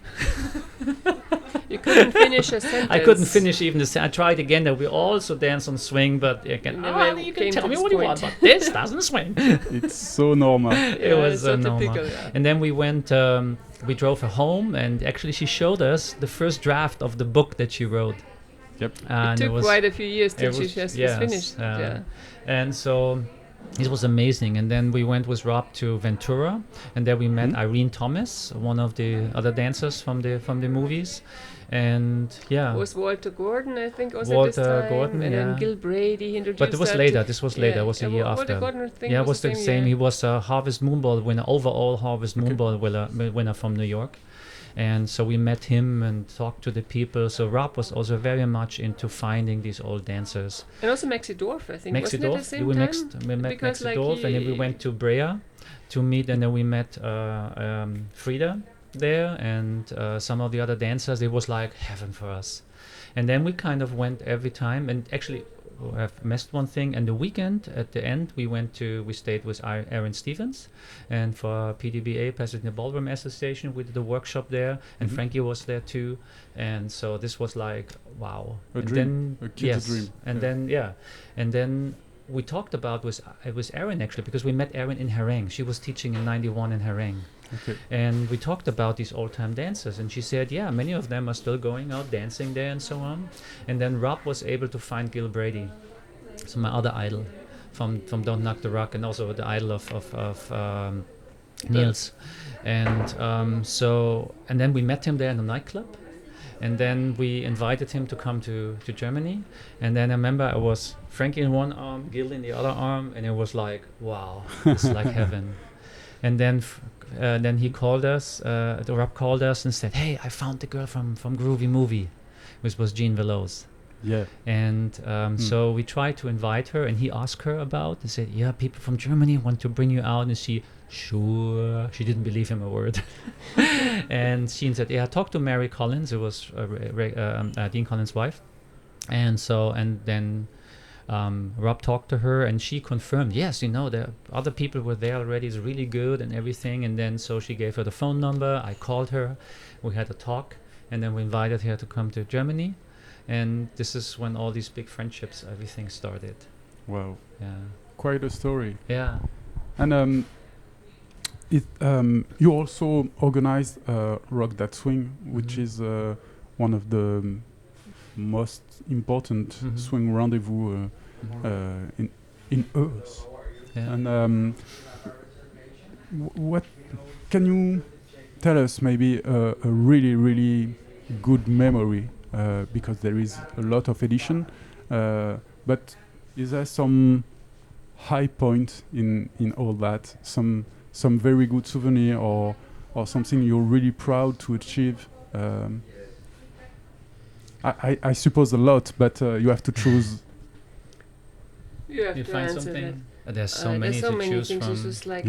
You couldn't finish a sentence. I couldn't finish even the sentence. I tried again that we also dance on swing, but again, you can tell me what you want, but this doesn't swing. It's so normal. It was so normal. typical, yeah. And then we went, we drove her home, and actually she showed us the first draft of the book that she wrote. Yep. And it took quite a few years till she just was finished. And so it was amazing. And then we went with Rob to Ventura, and there we met Irene Thomas, one of the other dancers from the movies. And it was Walter Gordon, I think, also Walter at this time. Gordon, and then Gil Brady introduced. But it was later. This was later. It was a year after. Walter Gordon, I think, it was the same. year. He was a Harvest Moonball winner, overall Harvest Moonball winner from New York. And so we met him and talked to the people. So Rob was also very much into finding these old dancers. And also Maxi Dorf, I think. Wasn't it the same we time? met Because Maxi Dorf, and then we went to Brea to meet, and then we met Frida there, and some of the other dancers. It was like heaven for us. And then we kind of went every time, and actually I've missed one thing. And the weekend at the end, we stayed with Aaron Stevens, and for PDBA, Pasadena Ballroom Association, we did a workshop there, and Frankie was there too. And so this was like, wow. A dream. A kid's dream. And then we talked about it was Aaron actually, because we met Aaron in Hareng. She was teaching in '91 in Hareng. Okay. And we talked about these old-time dancers, and she said, yeah, many of them are still going out dancing there and so on. And then Rob was able to find Gil Brady, so my other idol from Don't Knock the Rock, and also the idol of Niels. And and then we met him there in the nightclub, and then we invited him to come to Germany. And then I remember I was Frankie in one arm, Gil in the other arm, and it was like, wow, it's like heaven. And then he called us, Rob called us and said, hey, I found the girl from Groovy Movie, which was Jean Veloz. Yeah. And so we tried to invite her, and he asked her about, he said, yeah, people from Germany want to bring you out. And she, sure, she didn't believe him a word. And she said, yeah, talk to Mary Collins, it was Dean Collins' wife. And then Rob talked to her, and she confirmed, yes, you know, the other people were there already, it's really good and everything. And then so she gave her the phone number, I called her, we had a talk, and then we invited her to come to Germany. And this is when all these big friendships, everything started. Wow. Yeah. Quite a story. Yeah. And you also organized Rock That Swing, which is one of the most important swing rendezvous in Earth. Yeah. And what can you tell us? Maybe a really, really good memory, because there is a lot of edition. But is there some high point in all that? Some very good souvenir or something you're really proud to achieve? I suppose a lot, but you have to choose. You have You to find answer something? There's so that. many There's so to many choose things. from. It's just like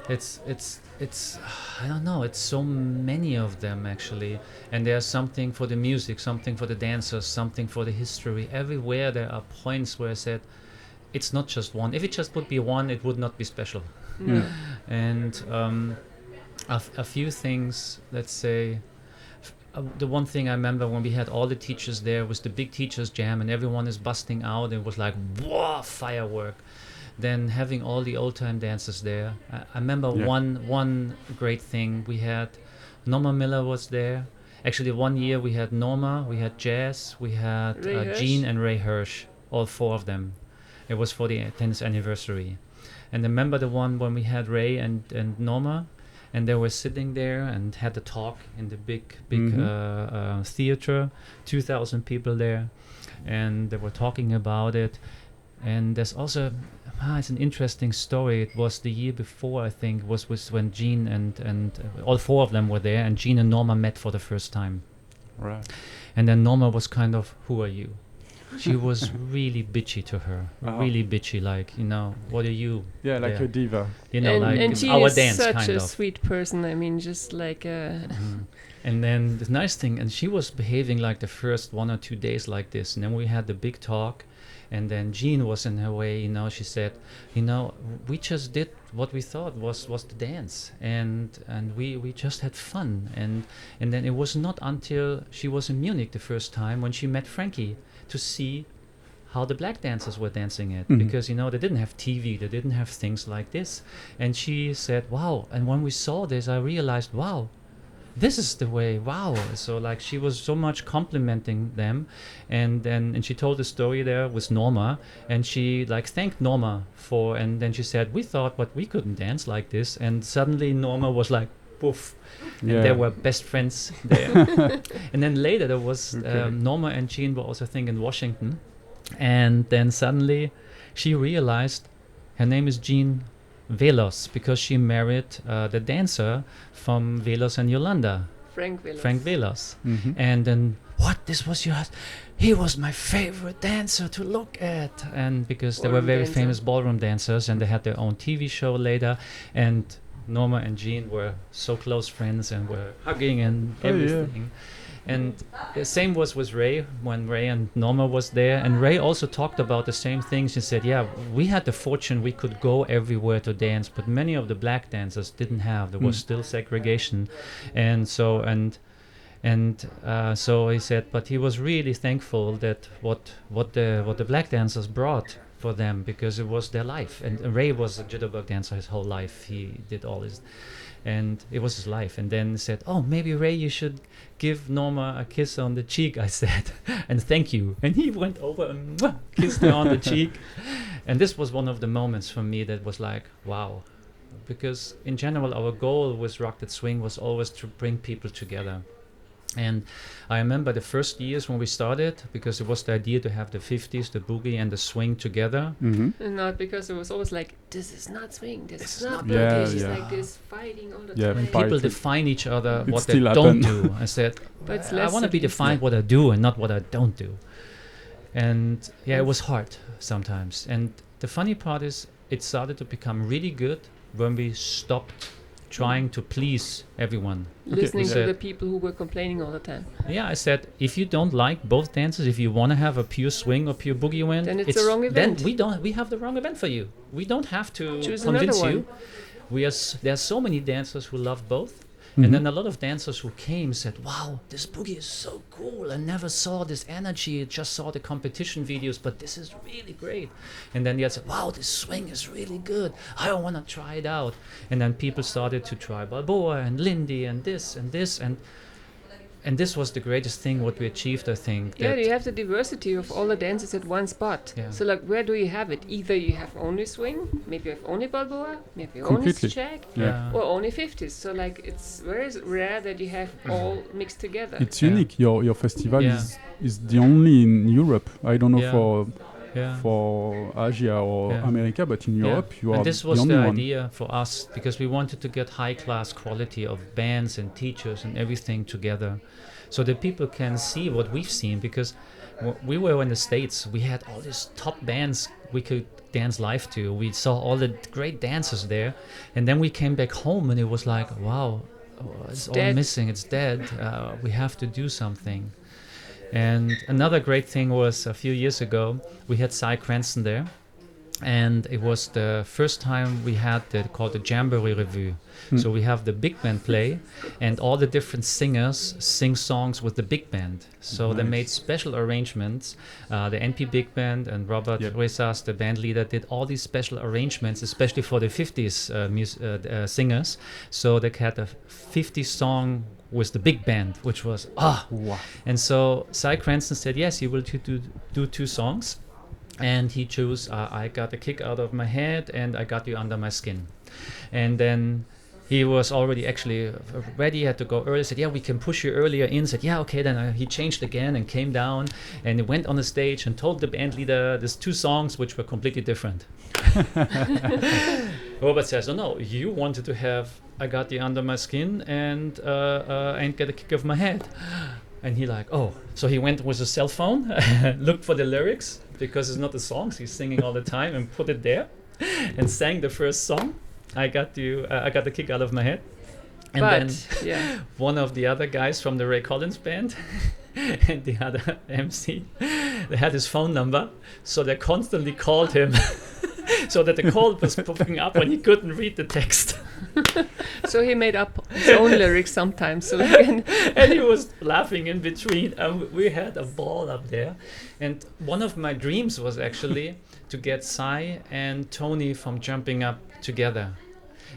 It's I don't know, it's so many of them actually. And there's something for the music, something for the dancers, something for the history. Everywhere there are points where I said, it's not just one. If it just would be one, it would not be special. Yeah. And a few things, let's say, the one thing I remember when we had all the teachers there was the big teachers jam, and everyone is busting out. It was like, whoa, firework. then having all the old time dancers there. I remember Yeah. one great thing we had. Norma Miller was there. Actually, one year we had Norma, we had Jazz, we had Ray Hirsch. Jean and Ray Hirsch, all four of them. It was for the 10th anniversary. And I remember the one when we had Ray and Norma, and they were sitting there and had a talk in the big theater, 2,000 people there, and they were talking about it. And there's also, it's an interesting story. It was the year before, I think, was when Jean and all four of them were there, and Jean and Norma met for the first time. Right. And then Norma was kind of, who are you? She was really bitchy to her, really bitchy, like, what are you? Yeah, like Yeah. a diva. Like and it's Jean our is dance, such kind a of. sweet person. I mean, just like And then the nice thing, and she was behaving like the first 1 or 2 days like this. And then we had the big talk, and then Jean was in her way, she said, we just did what we thought was the dance, and we just had fun. And then it was not until she was in Munich the first time when she met Frankie to see how the black dancers were dancing it, because they didn't have TV, they didn't have things like this. And she said, wow. And when we saw this, I realized, wow, this is the way. Wow. So like she was so much complimenting them, and she told the story there with Norma, and she like thanked Norma and then she said, we thought but we couldn't dance like this, and suddenly Norma was like poof, and they were best friends there. And then later there was Norma and Jean were also, I think, in Washington, and then suddenly she realized her name is Jean Velos because she married the dancer from Velos and Yolanda, Frank Velos. Frank Velos. Mm-hmm. And then, what, this was your husband? He was my favorite dancer to look at. And because they were Ballroom very dancer. famous ballroom dancers, and they had their own TV show later, and Norma and Jean were so close friends and were hugging and everything. And the same was with Ray, when Ray and Norma was there. And Ray also talked about the same things. He said, yeah, we had the fortune we could go everywhere to dance, but many of the black dancers didn't have. There was still segregation. And so so he said, but he was really thankful that what the black dancers brought for them, because it was their life. And Ray was a jitterbug dancer his whole life. He did all his... And it was his life. And then said, oh, maybe Ray, you should give Norma a kiss on the cheek, I said, and thank you. And he went over and kissed her on the cheek. And this was one of the moments for me that was like, wow. Because in general, our goal with Rock That Swing was always to bring people together. And I remember the first years when we started, because it was the idea to have the 50s, the boogie and the swing together. Mm-hmm. And not because it was always like, this is not swing, this is not not boogie. boogie. It's Yeah. like this fighting all the Yeah, time. fight. People define each other, It what they still don't happen. do. I said, But it's I less want to be subtle. defined what I do and not what I don't do. And it was hard sometimes. And the funny part is, it started to become really good when we stopped trying to please everyone. Listening We to said- the people who were complaining all the time. Yeah, I said, if you don't like both dances, if you want to have a pure swing or pure boogie event, Then it's the wrong event. Then we have the wrong event for you. We don't have to Choose another convince one. you. There are so many dancers who love both. Mhm. And then a lot of dancers who came said, wow, this boogie is so cool. I never saw this energy. I just saw the competition videos, but this is really great. And then they said, wow, this swing is really good. I want to try it out. And then people started to try Balboa and Lindy and this and this. And this was the greatest thing what we achieved, I think. Yeah, that- you have the diversity of all the dances at one spot. Yeah. So like, where do you have it? Either you have only swing, maybe you have only Balboa, maybe Completely. only Shag, yeah. or only 50s. So like, it's very rare that you have all mixed together. It's Yeah. unique. Your festival Yeah. is the only in Europe. I don't know Yeah. Yeah. for Asia or Yeah. America, but in Europe you are And this the was only the one. idea for us, because we wanted to get high class quality of bands and teachers and everything together, so that people can see what we've seen. Because we were in the States, we had all these top bands we could dance live to. We saw all the great dancers there, and then we came back home and it was like, wow, it's all dead. missing, it's dead. We have to do something. And another great thing was, a few years ago we had Cy Cranston there, And it was the first time we had called the Jamboree review. So we have the big band play, and all the different singers sing songs with the big band. So they made special arrangements. The NP Big Band and Robert Ruesas, the band leader, did all these special arrangements, especially for the 50s singers. So they had a 50s song with the big band, which was wow. And so Cy Cranston said, yes, you will do 2 songs. And he chose I Got a Kick Out of My Head and I Got You Under My Skin. And then he was already actually ready, had to go early, said, yeah, we can push you earlier in. Said, yeah, okay. Then he changed again and came down and he went on the stage and told the band leader there's 2 songs which were completely different. Robert says, oh no, you wanted to have I Got You Under My Skin and Get a Kick of My Head. And he like, oh. So he went with a cell phone, looked for the lyrics, because it's not the songs he's singing all the time, and put it there and sang the first song, I Got the Kick Out of My Head. And then one of the other guys from the Ray Collins band and the other MC, they had his phone number, so they constantly called him so that the call was popping up when he couldn't read the text. So he made up his own lyrics sometimes. So and he was laughing in between. We had a ball up there. And one of my dreams was actually to get Cy and Tony from Jumping Up together.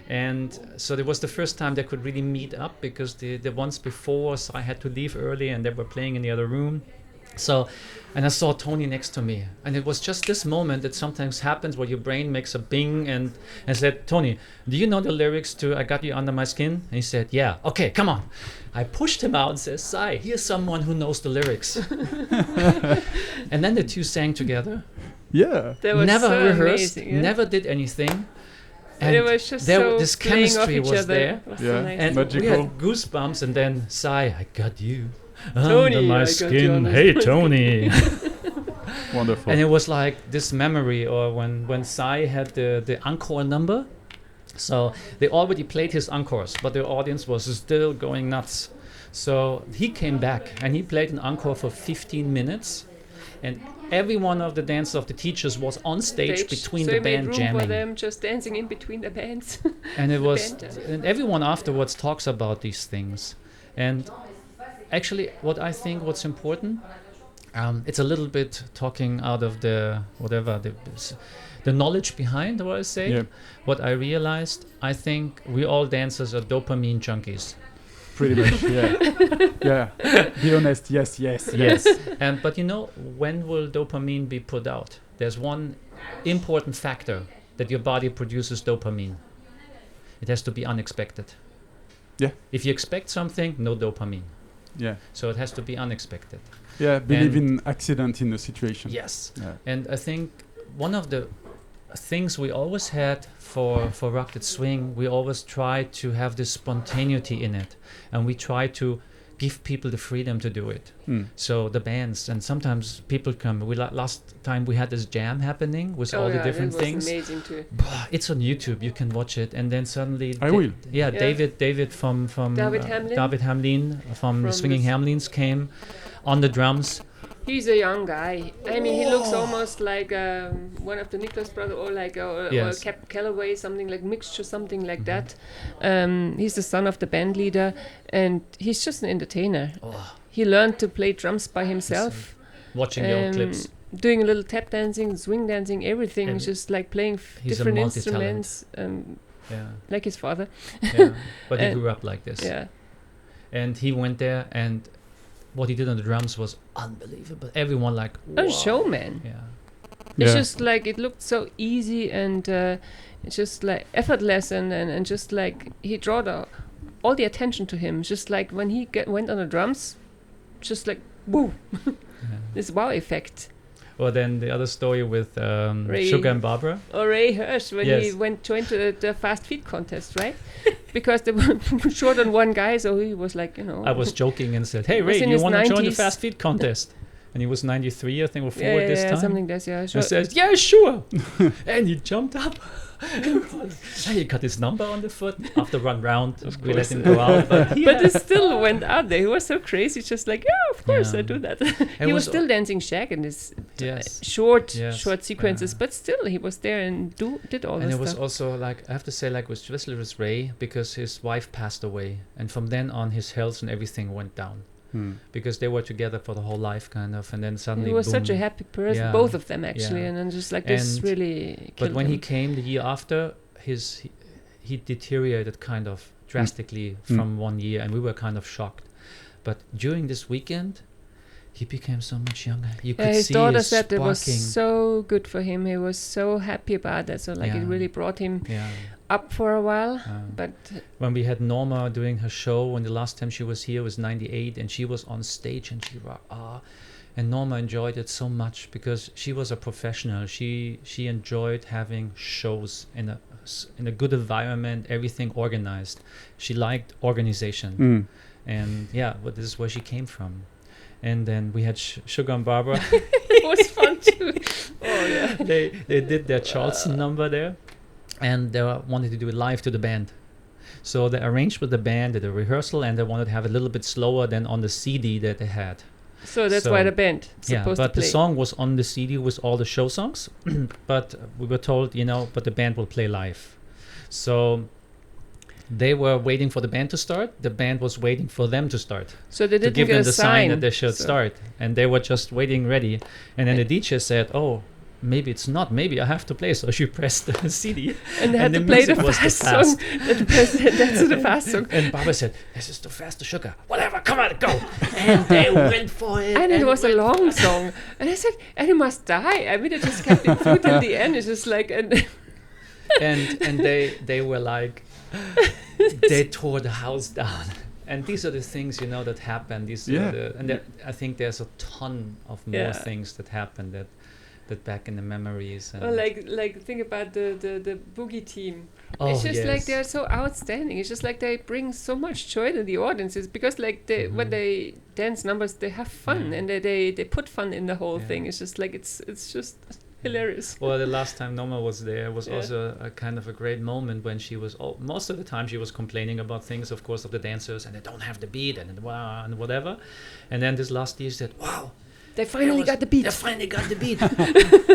And so it was the first time they could really meet up, because the once before Cy had to leave early and they were playing in the other room. So, and I saw Tony next to me, and it was just this moment that sometimes happens where your brain makes a bing, and I said, Tony, do you know the lyrics to I Got You Under My Skin? And he said, yeah. Okay, come on. I pushed him out and said, Cy, here's someone who knows the lyrics. And then the 2 sang together. Yeah. That was never so rehearsed, amazing, never did anything. And it was just so this playing off chemistry each was other. there. Was Yeah. so nice. And Magical. we had goosebumps, and then Cy, I got you Tony, under my I got you skin. under Hey, my skin. Tony. Wonderful. And it was like this memory, or when Cy had the encore number. So they already played his encores, but the audience was still going nuts. So he came back and he played an encore for 15 minutes. And every one of the dancers of the teachers was on stage between so the he made band room jamming. for them, just dancing in between the bands. And it was, band. and everyone afterwards talks about these things. And actually, what I think what's important, it's a little bit talking out of the knowledge behind what I say. Yeah. What I realized, I think we all dancers are dopamine junkies. Pretty much, yeah. Be honest, yes. Yes. But you know, when will dopamine be put out? There's one important factor that your body produces dopamine. It has to be unexpected. Yeah. If you expect something, no dopamine. Yeah. So it has to be unexpected. Yeah, believe in accident in the situation. Yes. Yeah. And I think one of the things we always had for Rocket Swing, we always tried to have this spontaneity in it, and we try to give people the freedom to do it. So the bands, and sometimes people come. Last time we had this jam happening with all the different things. Amazing too. It's on YouTube. You can watch it, and then suddenly will. Yeah, David from David Hamlin from the Swinging Hamlins came on the drums. He's a young guy. I mean, he looks almost like one of the Nicholas brothers, or like or Cap Calloway, something like mixture, something like that. He's the son of the band leader, and he's just an entertainer. He learned to play drums by himself. Watching the old clips. Doing a little tap dancing, swing dancing, everything. And just like playing different instruments, like his father. Yeah, but he grew up like this. Yeah. And he went there, and what he did on the drums was unbelievable. Everyone like, wow. A showman. Yeah. It's just like, it looked so easy, and it's just like effortless, and just like he drew all the attention to him. Just like when he went on the drums, just like, woo. This wow effect. Well, then the other story with Sugar and Barbara. Or Ray Hirsch, when he joined the fast feet contest, right? Because they were short on one guy, so he was like, I was joking and said, hey, Ray, you want to join the fast feet contest? And he was 93, I think, or 4 at this time. Something like that, yeah. Sure. I said, yeah, sure. And he jumped up. He got his number on the foot. After one round, we let him go out. But it still went out there. He was so crazy, just like, yeah, of course I do that. He was was still dancing shag in his Yes. short Yes. sequences, but still he was there and did all And this it was stuff. also like, I have to say, like with Whistler's Ray, because his wife passed away, and from then on his health and everything went down. Because they were together for the whole life, kind of, and then suddenly He was boom. such a happy person, Yeah. both of them actually, Yeah. and then just like this And- really. But killed when him. he came the year after, he deteriorated kind of drastically from 1 year, and we were kind of shocked. But during this weekend, he became so much younger. You could his see daughter his said it was sparking. so good for him. He was so happy about that. So like it Yeah. really brought him Yeah. up for a while. But When we had Norma doing her show, when the last time she was here was 98, and she was on stage and she rocked, and Norma enjoyed it so much because she was a professional. She enjoyed having shows in a good environment, everything organized. She liked organization. And yeah, but this is where she came from. And then we had Sugar and Barbara. it was fun too. Oh yeah. they did their Charleston number there, and they wanted to do it live to the band. So they arranged with the band, did a rehearsal, and they wanted to have it a little bit slower than on the CD that they had. So that's why the band supposed but to play. the song was on the CD with all the show songs, but we were told, but the band will play live. So they were waiting for the band to start. The band was waiting for them to start. So they To didn't give get them a the sign that they should So- start. And they were just waiting ready. And then the DJ said, oh, maybe it's not. Maybe I have to play. So she pressed the CD. And they had the to play the music was fast song. That's the fast song. And Barbara said, this is too fast to Sugar. Whatever, come on, go. And they went for it. And it was a long song. And I said, and he must die. I mean, it just kept it through till the end. It's just like... and they were like, they tore the house down. And these are the things, that happen. I think there's a ton of more things that happen that back in the memories. And Well, like think about the Boogie team. Oh, it's just like yes. they're so outstanding. It's just like they bring so much joy to the audiences because like they when they dance numbers, they have fun and they put fun in the whole thing. It's just like it's just hilarious. Well, the last time Norma was there was also a kind of a great moment when she was. Most of the time she was complaining about things, of course, of the dancers, and they don't have the beat and whatever. And then this last year she said, "Wow, They finally got the beat. They finally got the beat.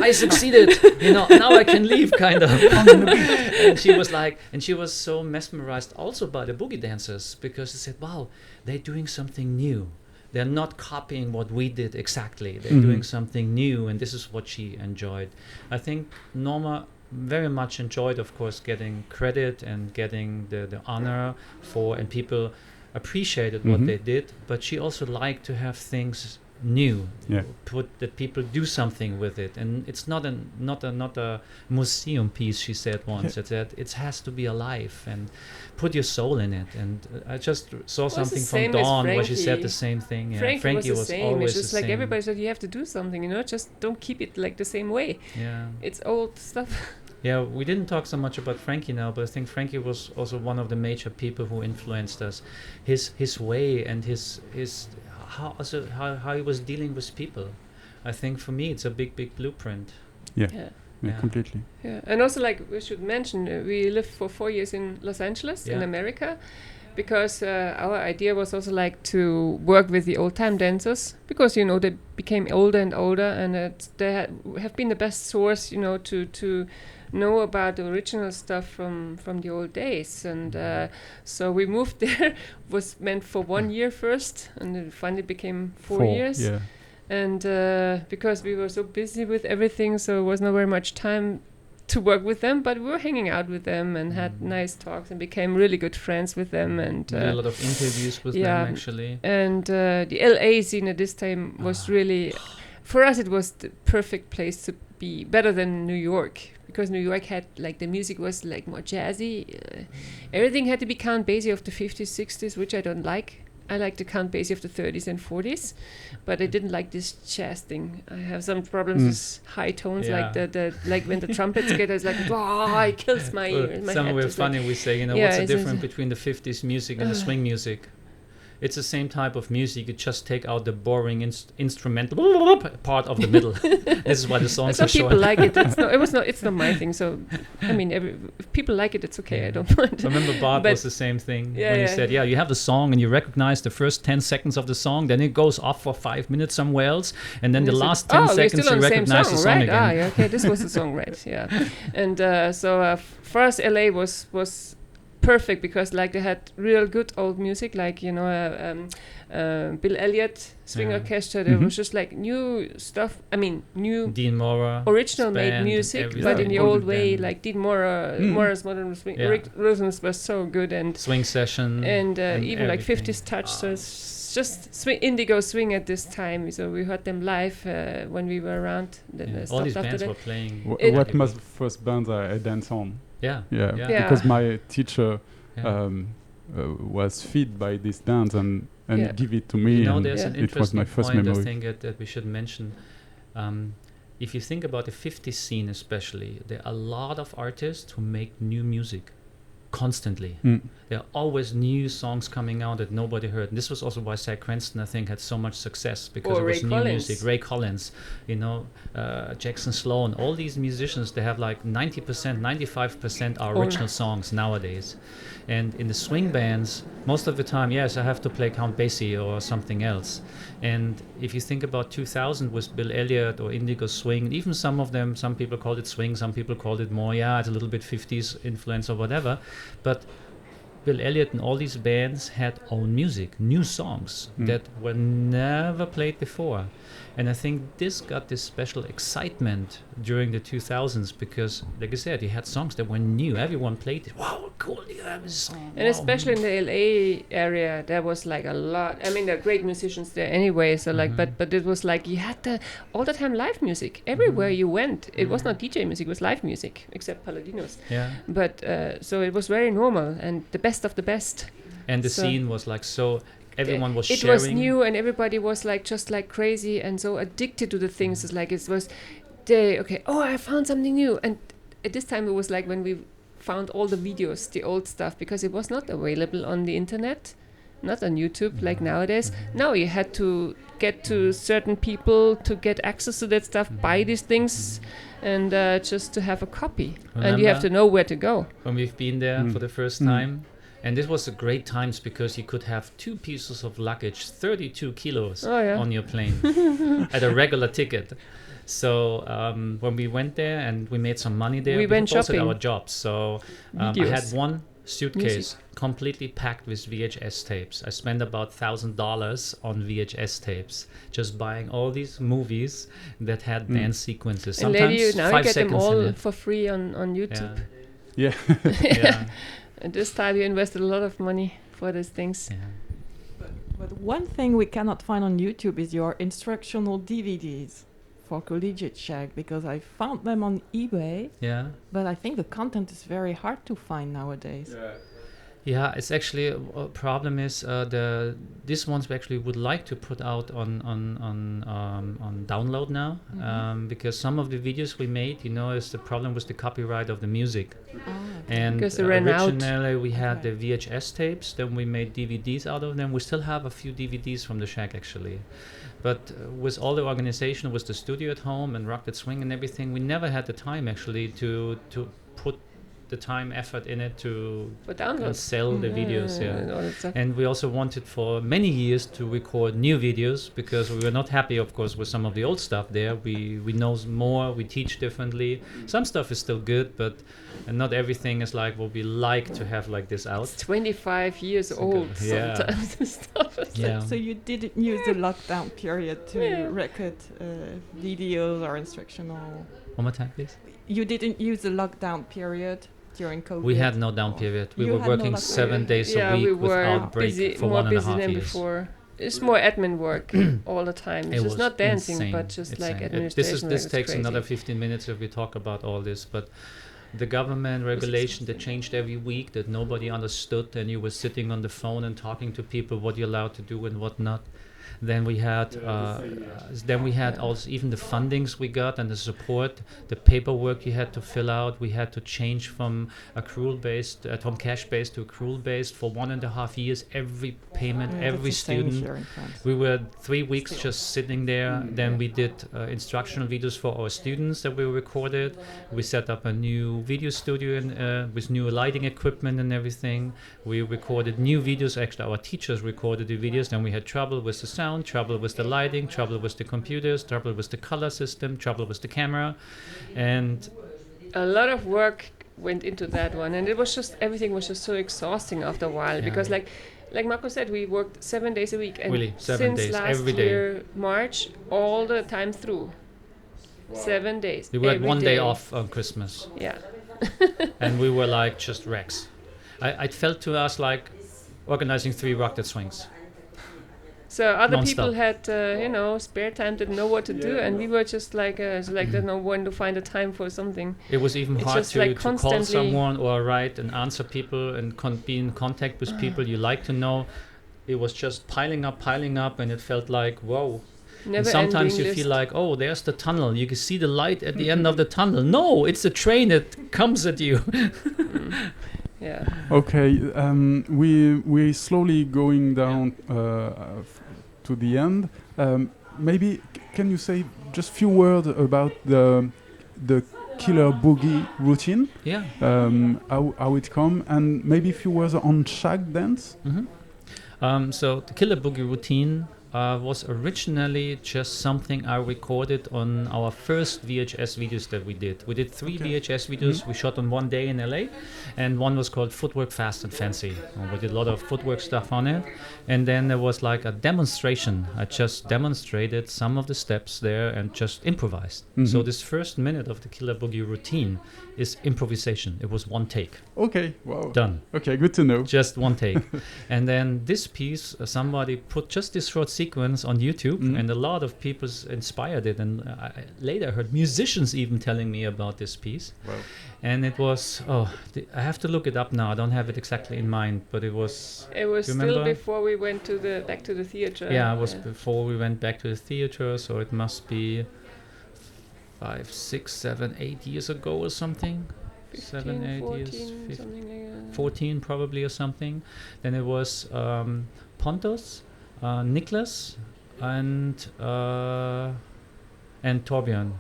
I succeeded. Now I can leave, kind of." And she was like, and she was so mesmerized also by the boogie dancers because she said, "Wow, they're doing something new. They're not copying what we did exactly. They're doing something new," and this is what she enjoyed. I think Norma very much enjoyed, of course, getting credit and getting the honor for, and people appreciated what they did. But she also liked to have things new, that people do something with it, and it's not a museum piece. She said once, it has to be alive and put your soul in it. And I just saw something from Dawn where she said the same thing. Yeah. Frankie was the same. always It's just the like same. everybody said, you have to do something. Just don't keep it like the same way. Yeah. It's old stuff. Yeah, we didn't talk so much about Frankie now, but I think Frankie was also one of the major people who influenced us. His way and his how he was dealing with people. I think for me it's a big blueprint. Yeah, completely. Yeah, and also like we should mention, we lived for 4 years in Los Angeles in America, because our idea was also like to work with the old time dancers, because they became older and older, and they have been the best source to know about the original stuff from the old days. And so we moved there. Was meant for 1 year first, and it finally became 4 years. Yeah. And because we were so busy with everything, so there was not very much time to work with them, but we were hanging out with them and had nice talks and became really good friends with them. And did a lot of interviews with them, actually. And the LA scene at this time was really, for us, it was the perfect place to be, better than New York, because New York had like the music was like more jazzy. Everything had to be Count Basie of the 50s, 60s, which I don't like. I like the Count Basie of the 30s and 40s, but I didn't like this jazz thing. I have some problems with high tones, like the like when the trumpets get, it's like, wow, it kills my ear. My Some head. were It's funny. like, We say, what's the difference between the 50s music and the swing music? It's the same type of music. You just take out the boring instrumental part of the middle. This is why the songs Some are short. people like it. It's not my thing. So, I mean, if people like it, it's okay. I don't mind. Remember, Barbl was the same thing when he said, you have the song and you recognize the first 10 seconds of the song, then it goes off for 5 minutes somewhere else, and then the last 10 seconds you recognize the song again. Ah, yeah, okay, this was the song, right? Yeah, and for us, LA was perfect because like they had real good old music, like Bill Elliott String Orchestra. There was just like new stuff. I mean, new Dean Mora, original made music, but in the old way. Like Dean Mora's modern swing rhythms was so good, and swing session, and even like 50s touch. So it's just Indigo swing at this time. So we heard them live when we were around. Then all these bands were playing. What was the first band I danced on? Yeah. Because my teacher was fed by this dance and give it to me. There's an it was my first point memory. I think that we should mention. If you think about the 50s scene especially, there are a lot of artists who make new music constantly. There are always new songs coming out that nobody heard. And this was also why Zach Cranston, I think, had so much success, because it was new music. Ray Collins, Jackson Sloan, all these musicians, they have like 90%, 95% are original songs nowadays. And in the swing bands, most of the time, yes, I have to play Count Basie or something else. And if you think about 2000 with Bill Elliott or Indigo Swing, even some of them, some people called it swing, some people called it more, it's a little bit 50s influence or whatever. But Bill Elliott and all these bands had own music, new songs that were never played before. And I think this got this special excitement during the 2000s because, like I said, you had songs that were new. Everyone played it. Wow, cool, you have a song. And especially in the LA area, there was like a lot. I mean, there are great musicians there anyway. So like, but it was like you had all the time live music everywhere you went. It was not DJ music; it was live music, except Paladinos. Yeah. But so it was very normal and the best of the best. And the scene was like so. Everyone was sharing. It was new, and everybody was like just like crazy and so addicted to the things. It's like I found something new. And at this time, it was like when we found all the videos, the old stuff, because it was not available on the internet, not on YouTube like nowadays. Now you had to get to certain people to get access to that stuff, buy these things, and just to have a copy. Remember, and you have to know where to go. When we've been there for the first time. And this was a great times because you could have 2 pieces of luggage, 32 kilos on your plane at a regular ticket. So when we went there and we made some money there, we went shopping. Our jobs. So I had one suitcase completely packed with VHS tapes. I spent about $1,000 on VHS tapes, just buying all these movies that had dance sequences. And Sometimes now 5 you get them seconds all for free on YouTube. Yeah. And this time you invested a lot of money for these things. Yeah. But one thing we cannot find on YouTube is your instructional DVDs for collegiate shag, because I found them on eBay. Yeah. But I think the content is very hard to find nowadays. Yeah, it's actually a problem is this ones we actually would like to put out on download now, because some of the videos we made, is the problem with the copyright of the music. And because they ran out. Originally we had the VHS tapes, then we made DVDs out of them. We still have a few DVDs from the shack actually. But with all the organization, with the studio at home and Rock That Swing and everything, we never had the time actually to put the time, effort in it to sell the videos. And we also wanted for many years to record new videos because we were not happy, of course, with some of the old stuff there. We know more, we teach differently. Some stuff is still good, but not everything is like what we like to have like this out. It's 25 years old sometimes. So you didn't use the lockdown period to record videos or instructional... One more time, please. You didn't use the lockdown period during COVID? We had no down period. We were working 7 days a week without break for 1.5 years. Before. It's more admin work all the time. It's just not dancing, but just like administration. This takes another 15 minutes if we talk about all this, but the government regulation that changed every week that nobody understood, and you were sitting on the phone and talking to people what you're allowed to do and what not. Then we had also even the fundings we got and the support, the paperwork you had to fill out. We had to change from accrual based, from cash based to accrual based for 1.5 years. Every payment. That's Every the same student. here in France. We were 3 weeks Still. just sitting there. Then we did instructional videos for our students that we recorded. We set up a new video studio with new lighting equipment and everything. We recorded new videos. Actually, our teachers recorded the videos. Then we had trouble with the sound, trouble with the lighting, trouble with the computers, trouble with the color system, trouble with the camera. And A lot of work went into that one, and it was just everything was just so exhausting after a while, because like Marco said, we worked 7 days a week, and Really, 7 since days, last every day. year March, all the time through. 7 days. we had every 1 day off on Christmas. Yeah. And we were like just wrecks. It felt to us like organizing 3 rocket swings. So other Non-stop. people had, spare time, didn't know what to do, and we were just like, didn't know when to find a time for something. It was even It's hard just like to call constantly- someone or write and answer people and be in contact with people you like to know. It was just piling up, and it felt like, whoa. Never And sometimes you ending feel list. like, oh, there's the tunnel. You can see the light at the end of the tunnel. No, it's a train that comes at you. Yeah. Okay, we're slowly going down to the end. Maybe can you say just few words about the Killer Boogie routine? Yeah. How it come, and maybe few words on shag dance. So the Killer Boogie routine was originally just something I recorded on our first VHS videos that we did. We did 3 VHS videos we shot on one day in LA, and one was called Footwork Fast and Fancy. And we did a lot of footwork stuff on it. And then there was like a demonstration. I just demonstrated some of the steps there and just improvised. So this first minute of the Killer Boogie routine is improvisation. It was 1 take. Okay, wow. Done. Okay, good to know. Just 1 take. And then this piece, somebody put just this short sequence on YouTube, and a lot of people inspired it. And I later heard musicians even telling me about this piece. Wow. And it was, I have to look it up now. I don't have it exactly in mind, but it was... It was Do you still remember? before we went back to the theater. Yeah, it was before we went back to the theater, so it must be 5, 6, 7, 8 years ago or something. 7, 8 years. 14, something like that. 14 probably or something. Then it was Pontus, Niklas, and Torbjörn.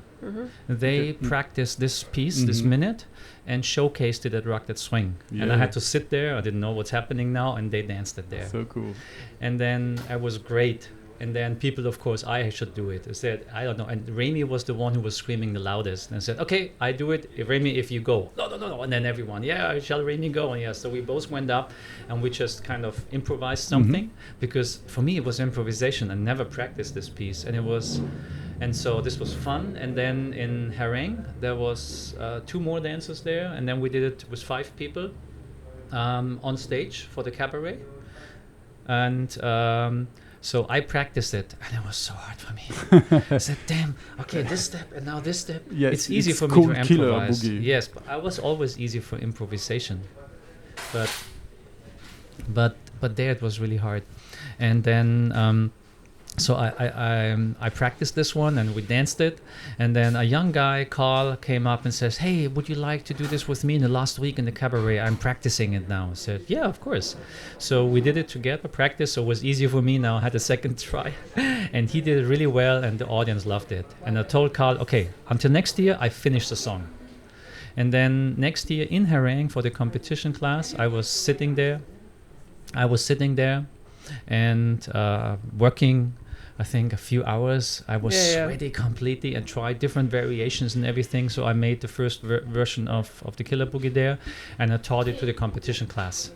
They practiced this piece, this minute, and showcased it at Rocket Swing. And I had to sit there. I didn't know what's happening now, and they danced it there. So cool. And then it was great. And then people, of course, I should do it. I said, I don't know. And Remy was the one who was screaming the loudest. And I said, okay, I do it. Remy, if you go. No. And then everyone, yeah, shall Remy go? And yeah, so we both went up and we just kind of improvised something. Because for me, it was improvisation. I never practiced this piece. And so this was fun. And then in Hereng, there was 2 more dancers there. And then we did it with 5 people on stage for the cabaret. And... so I practiced it, and it was so hard for me. I said, damn, okay, this step, and now this step. Yes, it's easy it's for me called to Killer improvise. Boogie. Yes, but I was always easy for improvisation. But there it was really hard. And then... So I practiced this one and we danced it, and then a young guy, Carl, came up and says, hey, would you like to do this with me in the last week in the cabaret? I'm practicing it now. I said, yeah, of course. So we did it together, practice, so it was easier for me now. I had a second try, and he did it really well, and the audience loved it. And I told Carl, okay, until next year, I finish the song. And then next year in Hereng for the competition class, I was sitting there and working, I think, a few hours. I was sweaty completely and tried different variations and everything. So I made the first version of the Killer Boogie there, and I taught it to the competition class.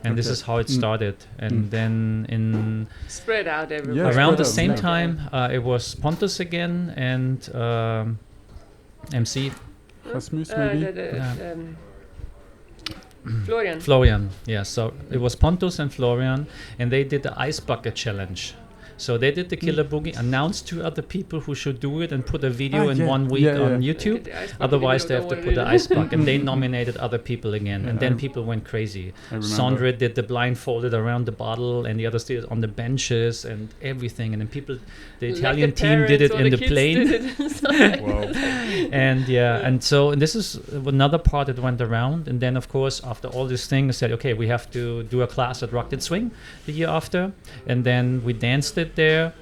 And this is how it started. And then in... Spread out everywhere. around the same time, it was Pontus again and MC. Rasmus, maybe? Florian. Yeah, so it was Pontus and Florian, and they did the ice bucket challenge. So they did the Killer Boogie, announced to other people who should do it, and put a video in 1 week on YouTube. Otherwise, they have to put the ice bucket. And they nominated other people again, and then people went crazy. Sandra did the blindfolded around the bottle, and the others did it on the benches and everything. And then people, the Italian team did it in the plane. Wow. And so this is another part that went around. And then, of course, after all these things, said, okay, we have to do a class at Untitled Swing the year after. And then we danced it there.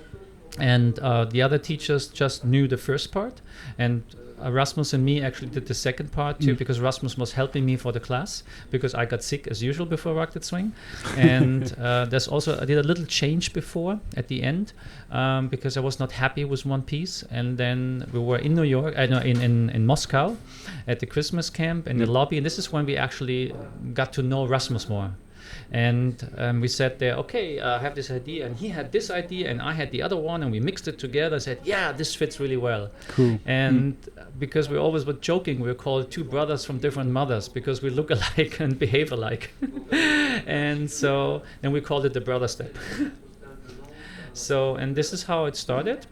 And the other teachers just knew the first part. And Rasmus and me actually did the second part too, because Rasmus was helping me for the class, because I got sick as usual before Untitled Swing. And there's also, I did a little change before at the end, because I was not happy with one piece. And then we were in New York, in Moscow at the Christmas camp in the lobby. And this is when we actually got to know Rasmus more. And we sat there, okay, I have this idea, and he had this idea, and I had the other one, and we mixed it together and said, yeah, this fits really well. Cool. And because we always were joking, we were called two brothers from different mothers, because we look alike and behave alike. And so then we called it the brother step. So, and this is how it started.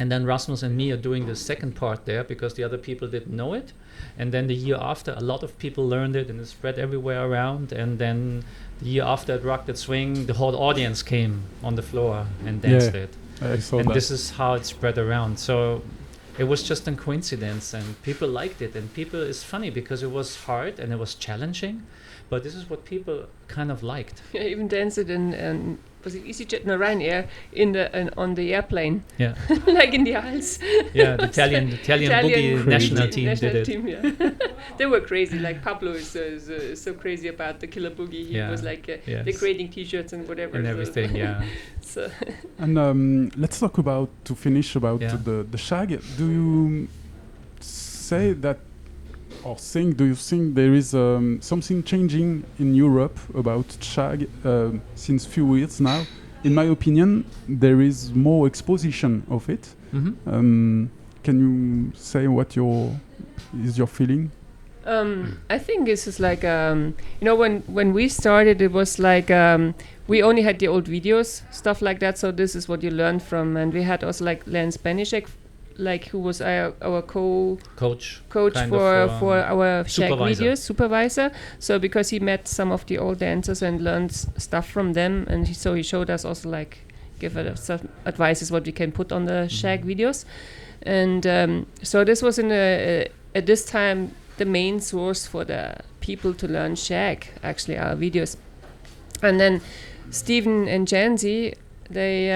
And then Rasmus and me are doing the second part there, because the other people didn't know it. And then the year after, a lot of people learned it, and it spread everywhere around. And then the year after at Untitled Swing, the whole audience came on the floor and danced it. I saw and that. This is how it spread around. So it was just a coincidence, and people liked it. And people, it's funny because it was hard and it was challenging, but this is what people kind of liked. I even danced it in was it EasyJet? No, Ryanair on the airplane. Yeah. Like in the Isles. Yeah, the Italian Boogie national team did it. Yeah. They were crazy. Like Pablo is so crazy about the Killer Boogie. He was like decorating T-shirts and whatever. And everything, yeah. So And let's talk about, to finish, about the shag. Do you say that, or do you think there is something changing in Europe about shag since few years now? In my opinion, there is more exposition of it. Mm-hmm. Can you say what is your feeling? I think it's just like when we started, it was like we only had the old videos, stuff like that. So this is what you learned from, and we had also like Len Spanishek, like who was our coach for our shag videos, supervisor. So because he met some of the old dancers and learned stuff from them, and he showed us also like give us some advices what we can put on the shag videos. And so this was at this time the main source for the people to learn shag, actually, our videos. And then Stephen and Janzi, they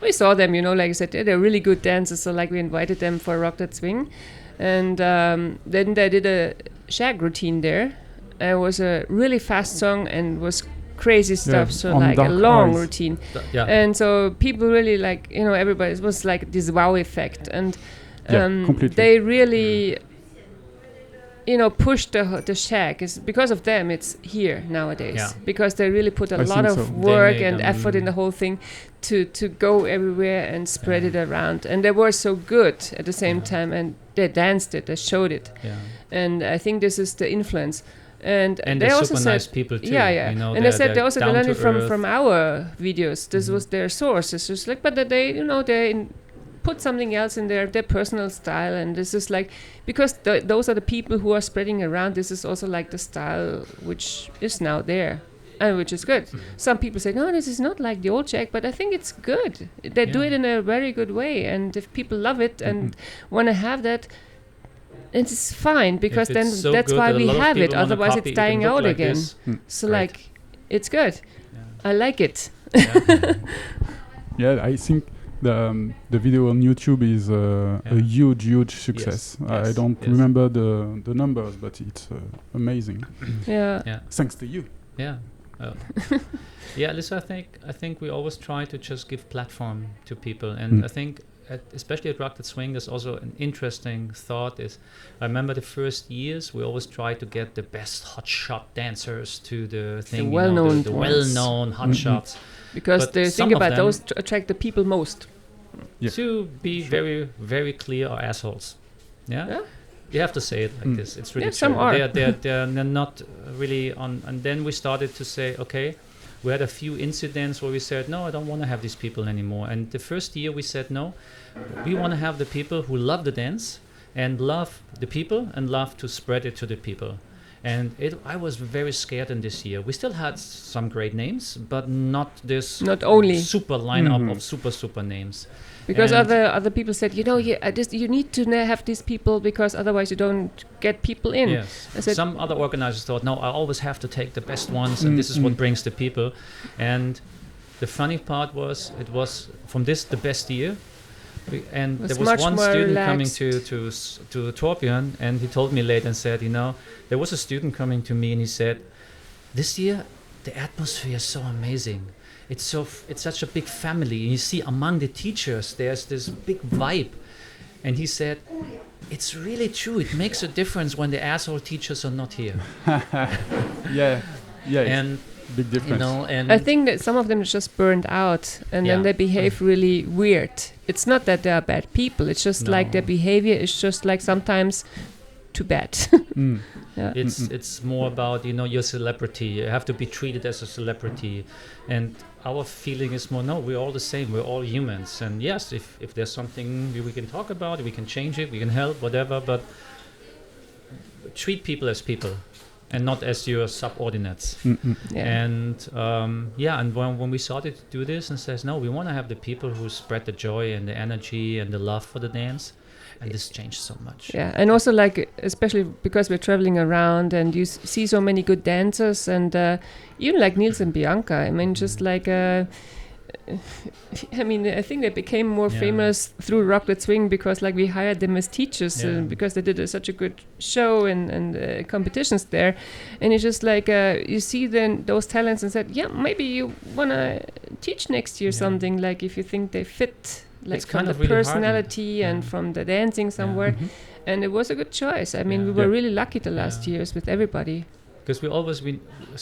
we saw them, like I said, they're really good dancers, so like we invited them for Untitled Swing. And then they did a shag routine there. It was a really fast song and was crazy stuff, so like a long routine. And so people really like, everybody, it was like this wow effect. And they really pushed the shag. Is because of them it's here nowadays, because they really put a lot of work and effort in the whole thing to go everywhere and spread it around. And they were so good at the same time, and they danced it, they showed it. And I think this is the influence. And they also super said, nice people too. And they said they also learned it from our videos. This was their source. It's just like, but they put something else in their personal style, and this is like, because those are the people who are spreading around. This is also like the style which is now there, and which is good. Some people say, no, this is not like the old shag, but I think it's good. They do it in a very good way, and if people love it and want to have that, it's fine, because then so that's why we have it. Otherwise, it's dying out like again. So like, it's good. I like it. I think the video on YouTube is a huge success. I don't remember the numbers, but it's amazing. Thanks to you. Lisa, I think we always try to just give platform to people, and I think especially at Untitled Swing, there's also an interesting thought. I remember the first years we always try to get the best hotshot dancers to the thing, the well-known hotshots. Because they think about those to attract the people most. To be very, very clear, are assholes. You have to say it like this. It's really true. Some are. They're not really on. And then we started to say, okay, We had a few incidents where we said, no, I don't want to have these people anymore. And the first year we said, no, we want to have the people who love the dance and love the people and love to spread it to the people. And I was very scared in this year. We still had some great names, but not this only super lineup of super names. Because other people said, you need to have these people because otherwise you don't get people in. Yes. Some other organizers thought, no, I always have to take the best ones, and this is what brings the people. And the funny part was, it was from this the best year. And there was one student coming to Torbjörn, and he told me later and said, there was a student coming to me and he said, this year the atmosphere is so amazing. It's such a big family. You see among the teachers there's this big vibe. And he said, it's really true. It makes a difference when the asshole teachers are not here. Yeah. And big difference. And I think that some of them just burned out and then they behave really weird. It's not that they are bad people. It's just like their behavior is just like sometimes too bad. Yeah. It's more about, you're a celebrity. You have to be treated as a celebrity. And our feeling is more, no, we're all the same. We're all humans. And yes, if there's something we can talk about, we can change it, we can help, whatever, but treat people as people and not as your subordinates. And and when we started to do this and says, no, we want to have the people who spread the joy and the energy and the love for the dance. And this changed so much. Yeah, and also especially because we're traveling around and you see so many good dancers and even like Nielsen and Bianca. I mean, just like, I think they became more famous through Rocklet Swing because we hired them as teachers because they did such a good show and competitions there. And it's just you see then those talents and said, maybe you want to teach next year something, if you think they fit. It's from kind the of really personality and from the dancing somewhere. And it was a good choice. I mean, we were really lucky the last years with everybody. Because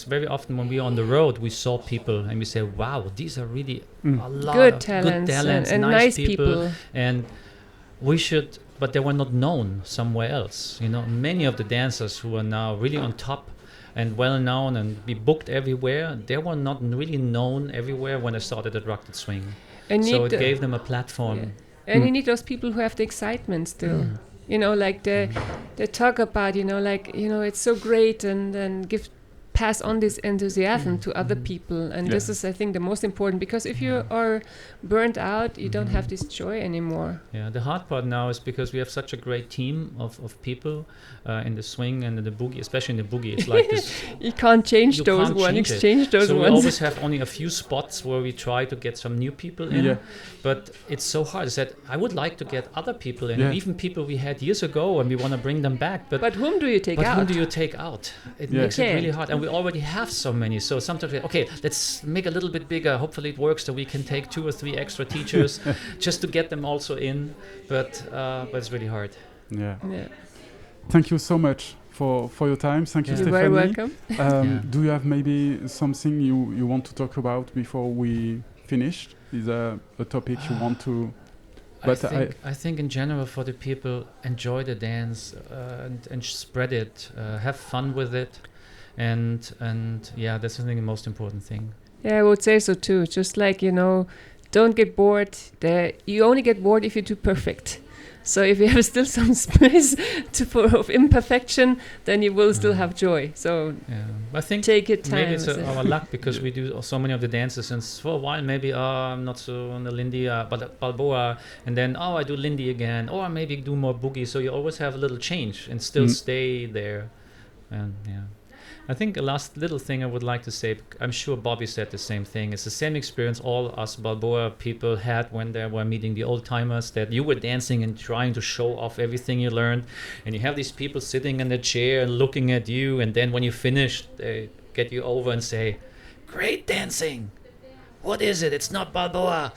very often when we are on the road, we saw people and we say, wow, these are really a lot good of talents good talents and nice people. And we should, but they were not known somewhere else. Many of the dancers who are now really on top and well known and be booked everywhere, they were not really known everywhere when they started at Rocklet Swing. So it gave them a platform. Yeah. And you need those people who have the excitement still. They talk about, it's so great and pass on this enthusiasm to other people. And this is, I think, the most important, because if you are burnt out, you don't have this joy anymore. Yeah, the hard part now is because we have such a great team of people in the swing and in the boogie, especially in the boogie. It's like this. You can't change those ones, exchange those ones. So we always have only a few spots where we try to get some new people in. Yeah. But it's so hard. It's that I would like to get other people in, even people we had years ago, and we want to bring them back. But whom do you take out? Whom do you take out? It makes it really hard. And we already have so many, so sometimes let's make a little bit bigger, hopefully it works, so we can take 2 or 3 extra teachers just to get them also in, but it's really hard. Thank you so much for your time. Thank you, Stéphanie. You're very welcome. Do you have maybe something you want to talk about before we finish? Is there a topic you want to... I think in general for the people, enjoy the dance and spread it, have fun with it. And that's I think the most important thing. Yeah, I would say so too. Just don't get bored. You only get bored if you're too perfect. So if you have still some space of imperfection, then you will still have joy. So I think take your time. Maybe it's our luck because we do so many of the dances, and for a while maybe I'm not so on the Lindy, but Balboa, and then I do Lindy again, or maybe do more Boogie. So you always have a little change and still stay there. And I think a last little thing I would like to say, I'm sure Bobby said the same thing. It's the same experience all us Balboa people had when they were meeting the old timers, that you were dancing and trying to show off everything you learned. And you have these people sitting in the chair and looking at you. And then when you finish, they get you over and say, great dancing. What is it? It's not Balboa.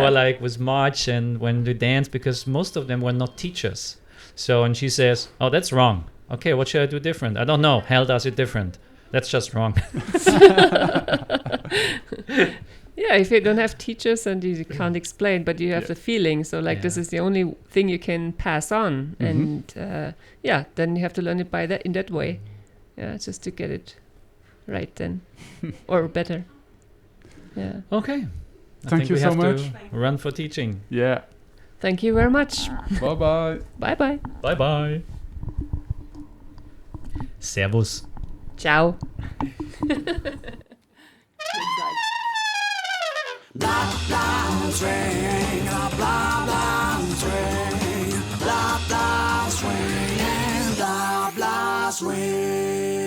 Or with March and when they dance, because most of them were not teachers. So, and she says, oh, that's wrong. Okay, what should I do different? I don't know. Hell does it different. That's just wrong. If you don't have teachers and you can't explain, but you have the feeling. So this is the only thing you can pass on. And then you have to learn it in that way. Yeah, just to get it right then, or better. Yeah. Okay. I Thank think you we so have much. to run for teaching. Yeah. Thank you very much. Bye bye. Bye bye. Bye bye. Servus. Ciao. Blablaswing, Blablaswing, Blablaswing, Blablaswing.